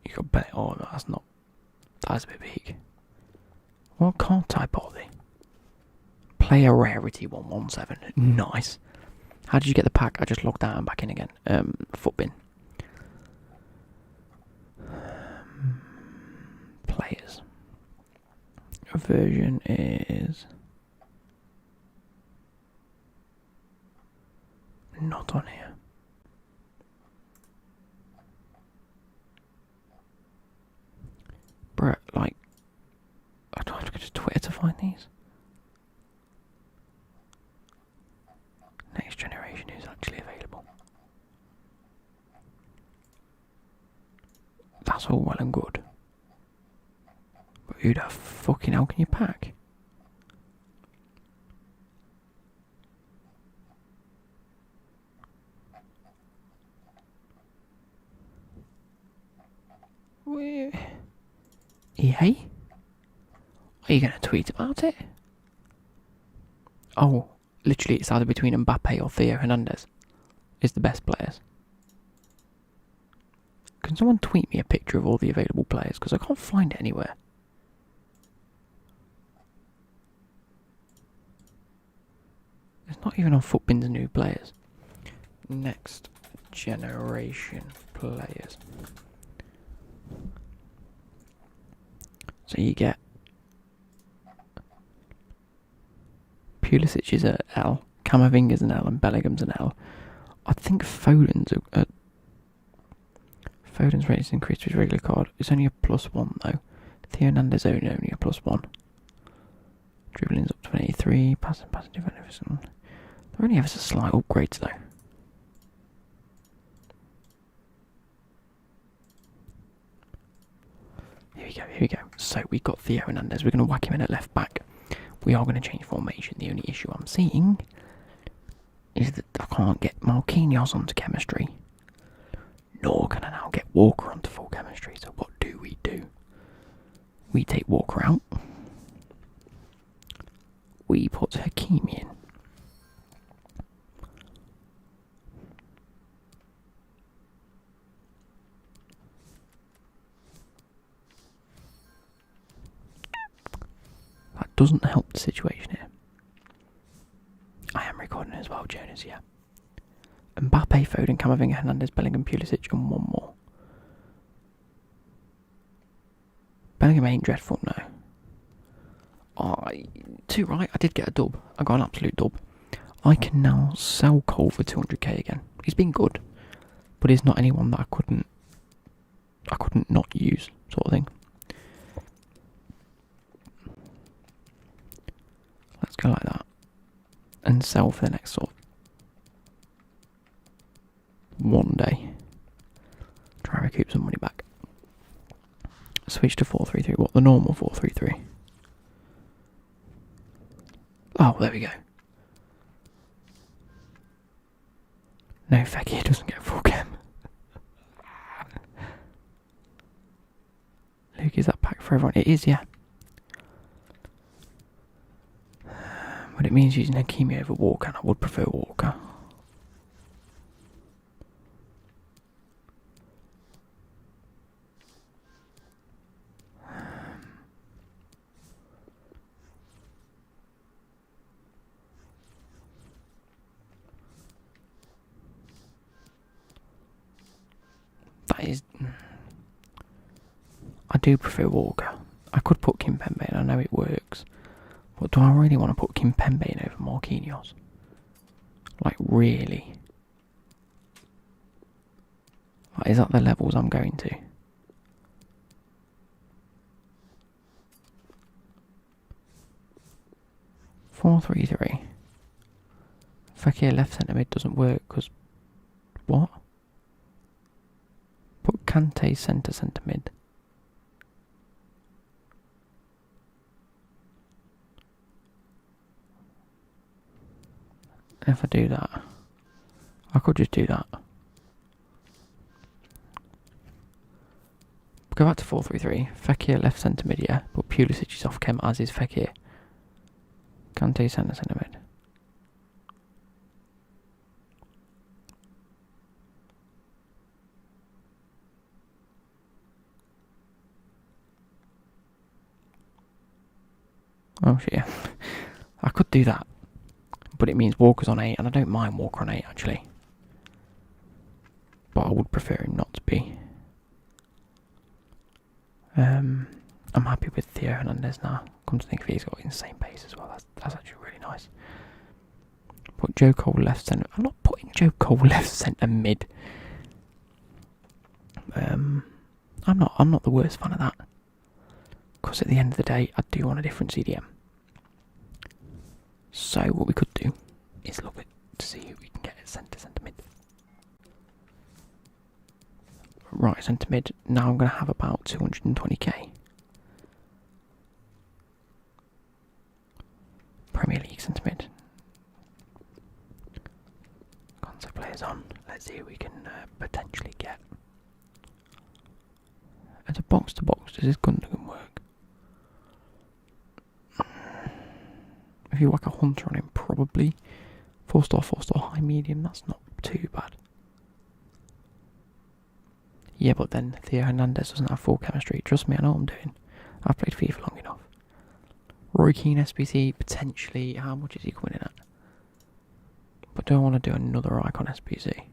Speaker 1: You got bet. Oh no, that's not. That's a bit big. What card type are they? Player rarity 117. Nice. How did you get the pack? I just logged out and back in again. Foot bin. version is not on here. Bruh, like, I don't have to go to Twitter to find these. Next generation is actually available. That's all well and good. But who the fucking hell can you pack? EA? Are you going to tweet about it? Oh, literally it's either between Mbappe or Theo Hernandez is the best players. Can someone tweet me a picture of all the available players? Because I can't find it anywhere. It's not even on Footbin's new players. Next generation players. So you get Pulisic is an L, Camavinga's an L, and Bellingham's an L. I think Foden's rating increased to his regular card. It's only a +1 though. Theo Hernandez only a +1. Dribbling's up to 83. Passing, defensive. There only ever a slight upgrades though. Here we go. So we got Theo Hernandez. We're going to whack him in at left back. We are going to change formation. The only issue I'm seeing is that I can't get Marquinhos onto chemistry. Nor can I now get Walker onto full chemistry. So what do? We take Walker out. We put Hakimi in. That doesn't help the situation here. I am recording as well, Jonas, yeah. Mbappe, Foden, Camavinga, Hernandez, Bellingham, Pulisic, and one more. Bellingham ain't dreadful, no. Too right, I did get a dub. I got an absolute dub. I can now sell Cole for 200k again. He's been good, but he's not anyone that I couldn't not use, sort of thing. Let's go like that. And sell for the next sort of one day. Try and recoup some money back. Switch to 4-3-3. What, the normal 4-3-3? Oh, there we go. No, Becky doesn't get full chem. Luke, is that pack for everyone? It is, yeah. But it means using Hakimi over Walker, and I would prefer Walker. I do prefer Walker. I could put Kimpembe in, I know it works. But do I really want to put Kimpembe in over Marquinhos? Like, really? Like, is that the levels I'm going to? (4-3-3). Fekir left centre mid doesn't work because what? Put Kante centre mid. If I do that, I could just do that. Go back to 4-3-3. Fekir left centre mid, yeah, but Pulisic is off chem as is Fekir. Kante centre mid. Oh shit, yeah. I could do that. But it means Walker's on 8, and I don't mind Walker on 8 actually. But I would prefer him not to be. I'm happy with Theo Hernandez now. Come to think of it, he's got insane pace as well. That's actually really nice. Put Joe Cole left centre. I'm not putting Joe Cole left centre mid. I'm not the worst fan of that. Because at the end of the day, I do want a different CDM. So what we could do is look at to see who we can get at centre mid. Right, centre mid. Now I'm going to have about 220k. Premier League centre mid. Concept players on. Let's see who we can potentially get. As a box to box, does this Gundogan work? If you whack a Hunter on him, probably 4-star, 4-star, high, medium. That's not too bad. Yeah, but then Theo Hernandez doesn't have full chemistry. Trust me, I know what I'm doing. I've played FIFA long enough. Roy Keane SBC, potentially. How much is he coming in at? But do I want to do another icon SBC?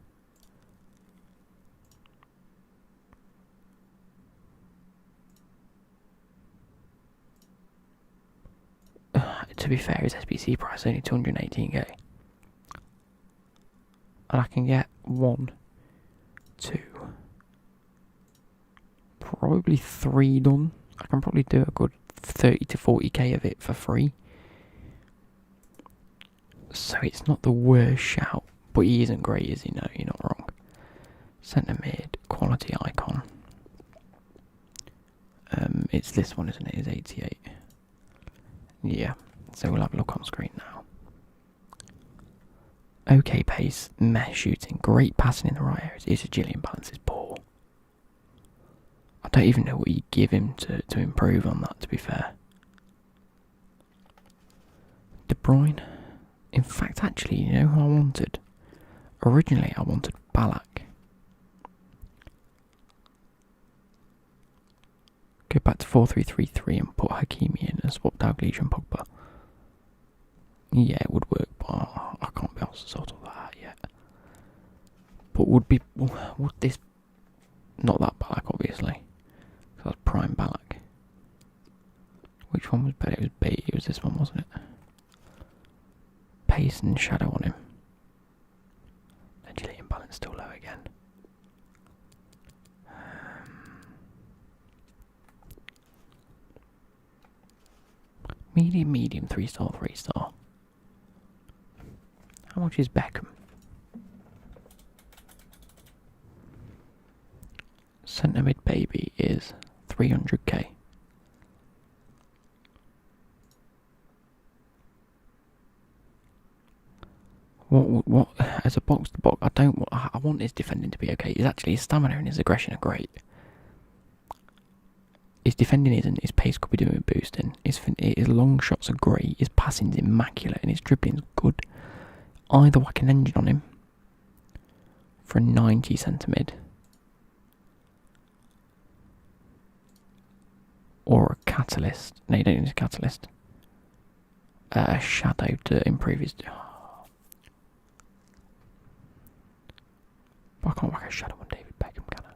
Speaker 1: To be fair, his SBC price is only 218k. And I can get 1, 2, probably 3 done. I can probably do a good 30 to 40k of it for free. So it's not the worst shout, but he isn't great, is he? No, you're not wrong. Centre mid, quality icon. It's this one, isn't it? It's 88. Yeah, so we'll have a look on screen now. Okay pace, meh shooting, great passing in the right areas. His agility balance is poor. I don't even know what you give him to improve on that, to be fair. De Bruyne. In fact, actually, you know who I wanted? Originally, I wanted Ballack. Go back to 4-3-3-3 and put Hakimi in and swap Dalglish and Pogba. Yeah, it would work, but I can't be able to sort all that out yet. But would this... Not that Ballack, obviously. That's prime Ballack. Which one was better? It was Becky. It was this one, wasn't it? Pace and shadow on him. Agility and balance still low again. Medium, 3-star, 3-star. How much is Beckham? Centre mid baby is 300k. What as a box to box? I want his defending to be okay. His stamina and his aggression are great. His defending isn't. His pace could be doing with boosting. His long shots are great. His passing's immaculate and his dribbling's good. Either whack an engine on him for a 90 centre mid, or a catalyst. No, you don't need a catalyst. A shadow to improve his. But I can't whack a shadow on David Beckham, can I?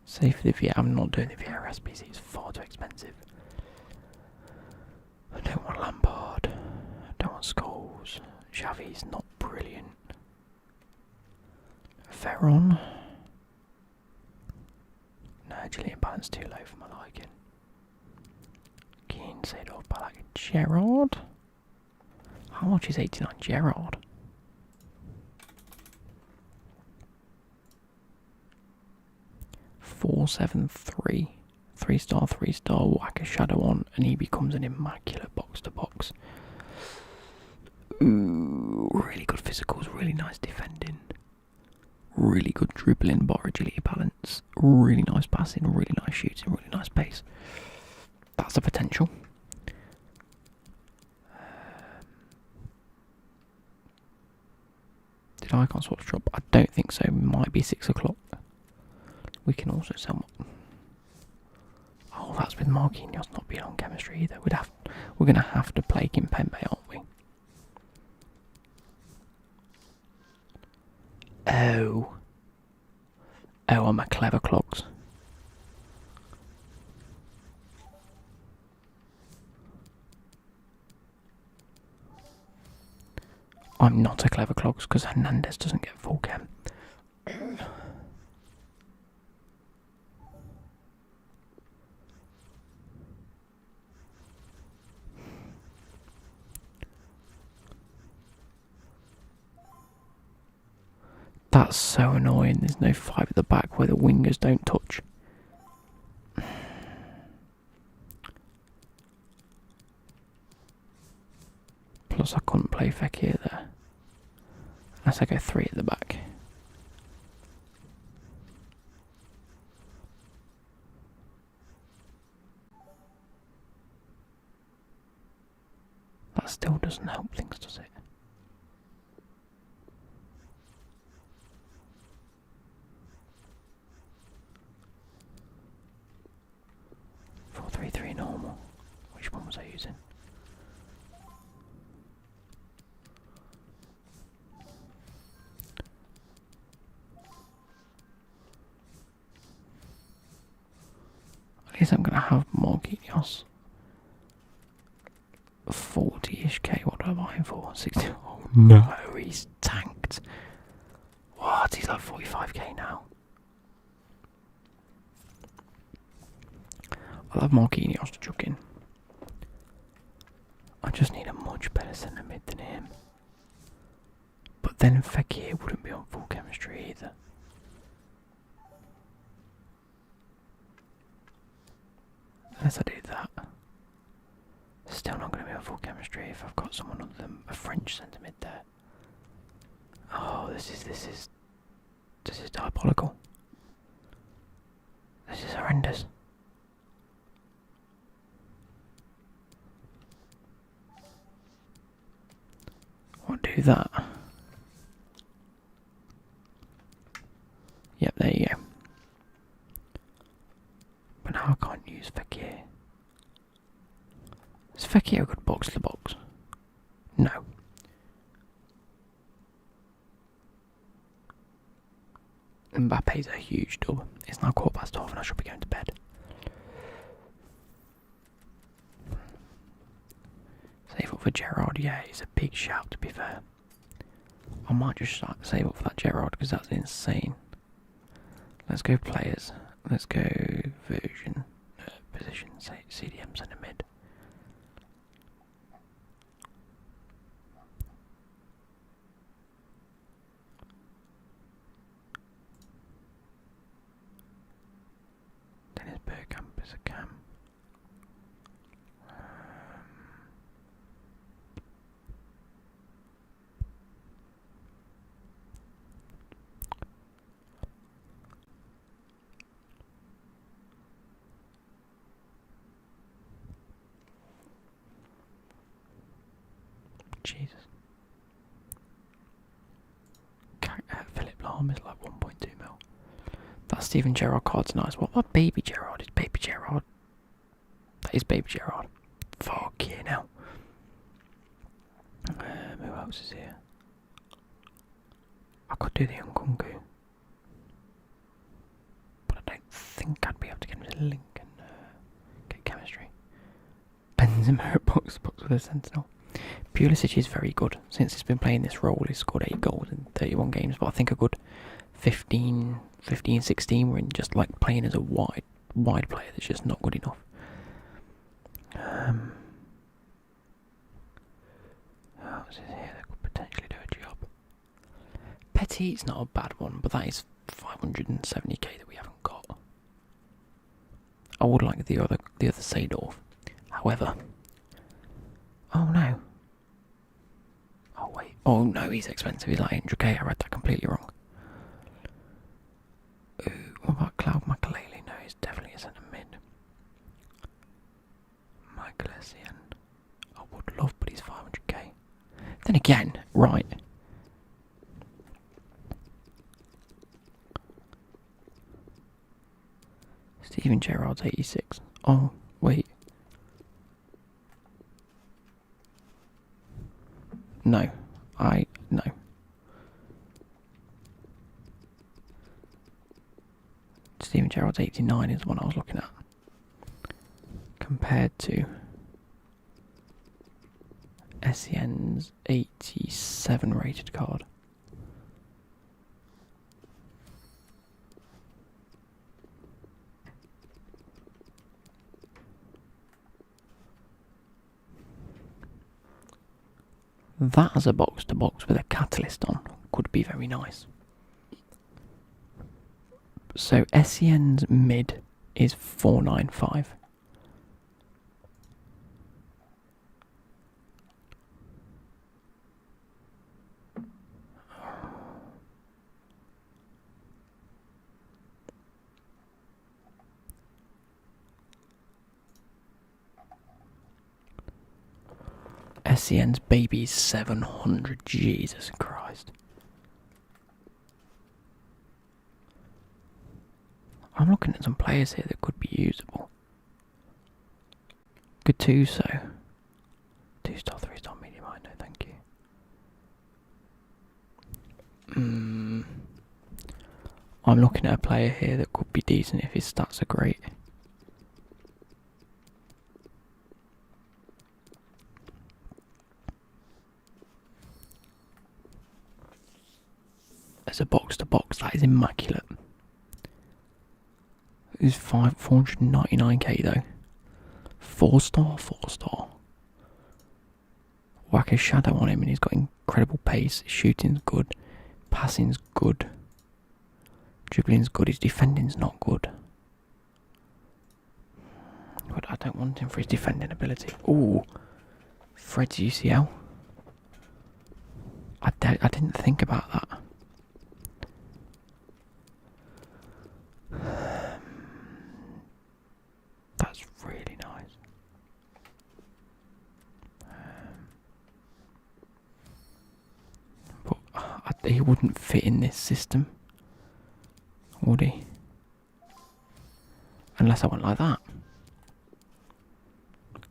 Speaker 1: Save for the Vieira. I'm not doing the Vieira SPC. It's far too expensive. I don't want Lampard. I don't want Scholes. Xavi's not brilliant. Ferron. No, agility and balance too low for my liking. Keane, Seedorf, Ballack, Gerrard. How much is 89 Gerrard? $473. 3-star, 3-star, whack a shadow on, and he becomes an immaculate box to box. Ooh, really good physicals, really nice defending, really good dribbling, bar agility balance, really nice passing, really nice shooting, really nice pace. That's the potential. Did icon swatch drop? I don't think so. Might be 6 o'clock. We can also sell. Oh, that's with Marquinhos not being on chemistry either. We're gonna have to play Kimpembe, aren't we? Oh, I'm a clever clogs. I'm not a clever clogs because Hernandez doesn't get full chem. That's so annoying. There's no 5 at the back where the wingers don't touch. Plus I couldn't play Becky there. Unless I go 3 at the back. That still doesn't help things, does it? Four, 3-3 normal. Which one was I using? At least I'm going to have Marquinhos. 40-ish K, what do I buy him for? 60. Oh no, he's tanked. What? He's like 45k now. I'll have Marquinhos to chuck in. I just need a much better centre mid than him. But then Fekir wouldn't be on full chemistry either. Unless I do that. Still not going to be on full chemistry if I've got someone other than a French centre mid there. Oh, this is diabolical. This is horrendous. I'll do that. Yep, there you go. But now I can't use Fekir. Is Fekir a good box to box? No. Mbappe's a huge dub. It's now 12:15 and I should be going to bed. Save up for Gerrard, yeah, it's a big shout to be fair. I might just save up for that Gerrard because that's insane. Let's go players. Let's go version, position, say CDM centre mid. Dennis Bergkamp is a cam. Jesus. Philip Lahm is like 1.2 mil. That Steven Gerrard card's nice. What about Baby Gerrard? Is Baby Gerrard? That is Baby Gerrard. Fuck yeah now. Who else is here? I could do the Nkunku. But I don't think I'd be able to get him to link and get chemistry. Benzema box with a sentinel. Pulisic is very good. Since he's been playing this role, he's scored 8 goals in 31 games, but I think a good 15, 16 were in just like playing as a wide player that's just not good enough. What else is here that could potentially do a job? Petty's not a bad one, but that is 570k that we haven't got. I would like the other Seedorf. However, oh no. Oh wait. Oh no, he's expensive. He's like 800k. I read that completely wrong. Ooh, what about Cloud Makalele? No, he's definitely a centre mid. Michael Essien. I would love, but he's 500k. Then again, right. Steven Gerrard's 86. Oh, wait. No. No. Steven Gerrard's 89 is the one I was looking at. Compared to SEN's 87 rated card. That as a box to box with a catalyst on could be very nice. So SEN's mid is 495. SEN's baby's 700. Jesus Christ. I'm looking at some players here that could be usable. Gattuso. 2-star, 3-star medium, I know, thank you. I'm looking at a player here that could be decent if his stats are great. As a box to box, that is immaculate. It's 499k though. 4-star, 4-star. Whack a shadow on him and he's got incredible pace. His shooting's good. Passing's good. Dribbling's good. His defending's not good. But I don't want him for his defending ability. Ooh. Fred's UCL. I didn't think about that. That's really nice. But he wouldn't fit in this system, would he? Unless I went like that.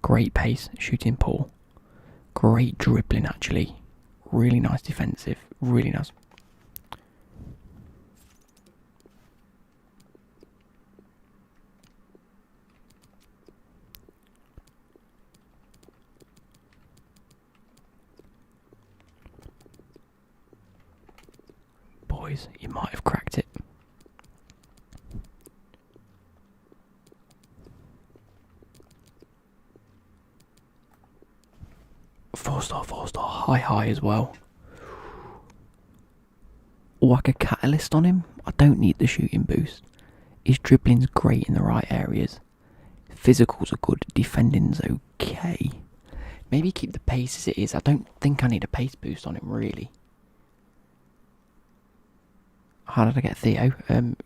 Speaker 1: Great pace, shooting poor. Great dribbling actually. Really nice defensive. Really nice. Boys, you might have cracked it. Four-star, high as well. Whack a catalyst on him. I don't need the shooting boost. His dribbling's great in the right areas. Physicals are good. Defending's okay. Maybe keep the pace as it is. I don't think I need a pace boost on him really. How did I get Theo?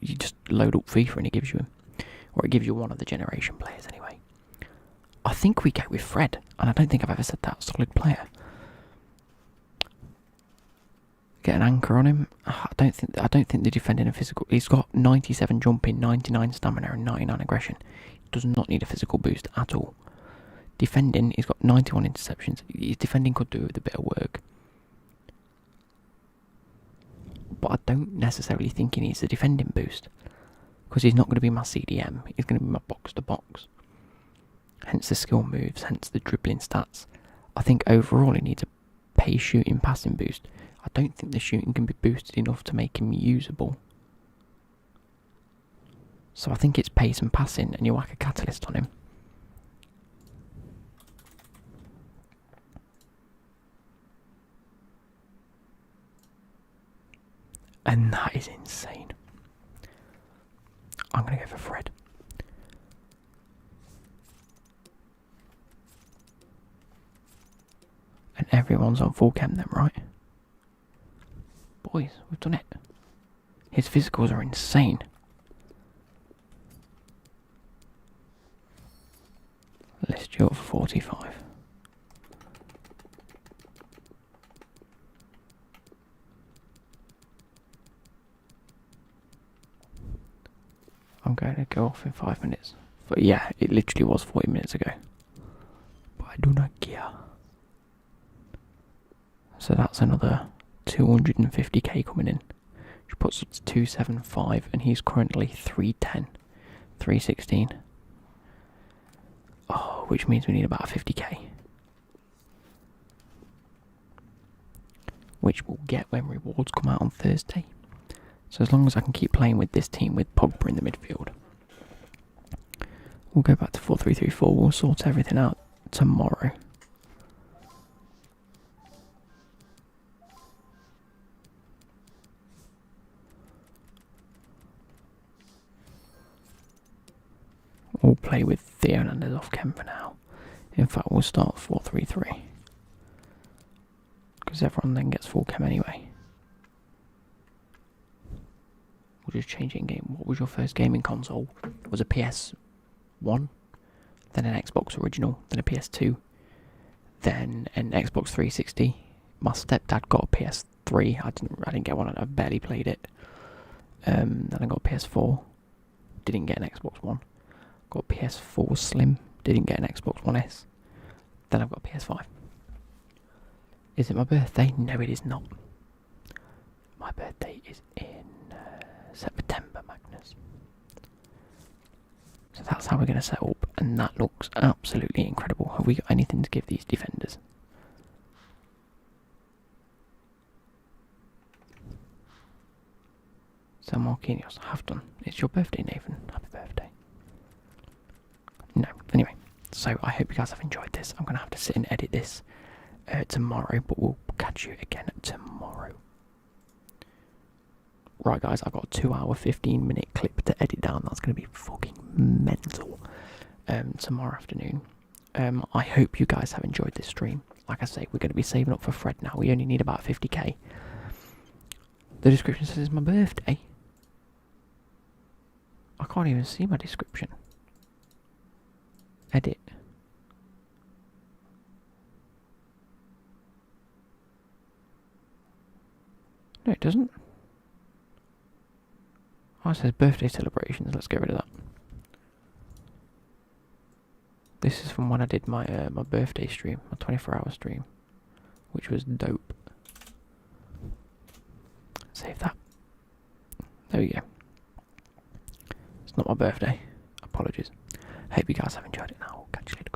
Speaker 1: You just load up FIFA and it gives you him. Or it gives you one of the generation players anyway. I think we go with Fred, and I don't think I've ever said that. Solid player. Get an anchor on him. I don't think the defending and physical. He's got 97 jumping, 99 stamina, and 99 aggression. He does not need a physical boost at all. Defending, he's got 91 interceptions. His defending could do with a bit of work. But I don't necessarily think he needs a defending boost. Because he's not going to be my CDM. He's going to be my box to box. Hence the skill moves, hence the dribbling stats. I think overall he needs a pace shooting passing boost. I don't think the shooting can be boosted enough to make him usable. So I think it's pace and passing and you whack a catalyst on him. And that is insane. I'm going to go for Fred. And everyone's on full chem then, right? Boys, we've done it. His physicals are insane. List you up for 45. I'm going to go off in 5 minutes. But yeah, it literally was 40 minutes ago. But I do not care. So that's another 250k coming in. Which puts us to 275 and he's currently 310. 316. Oh, which means we need about 50k. which we'll get when rewards come out on Thursday. So as long as I can keep playing with this team with Pogba in the midfield, we'll go back to 4-3-3-4. We'll sort everything out tomorrow. We'll play with Theo Hernandez off Ken for now. In fact, we'll start 4-3-3. Because everyone then gets full chem anyway. We'll just change it in game. What was your first gaming console? It was a PS1, then an Xbox original, then a PS2, then an Xbox 360. My stepdad got a PS3. I didn't get one. I barely played it. Then I got a PS4. Didn't get an Xbox One. Got a PS4 Slim. Didn't get an Xbox One S. Then I've got a PS5. Is it my birthday? No, it is not. My birthday is in September, Magnus. So that's how we're going to set up, and that looks absolutely incredible. Have we got anything to give these defenders? So Marquinhos, I have done. It's your birthday, Nathan. Happy birthday. No, anyway. So I hope you guys have enjoyed this. I'm going to have to sit and edit this tomorrow, but we'll catch you again tomorrow. Right guys, I've got a 2-hour 15-minute clip to edit down. That's going to be fucking mental tomorrow afternoon. I hope you guys have enjoyed this stream. Like I say, we're going to be saving up for Fred now. We only need about 50k. The description says it's my birthday. I can't even see my description. Edit. No, it doesn't. Oh, it says birthday celebrations. Let's get rid of that. This is from when I did my my birthday stream, my 24-hour stream, which was dope. Save that. There we go. It's not my birthday. Apologies. Hope you guys have enjoyed it now. We'll catch you later.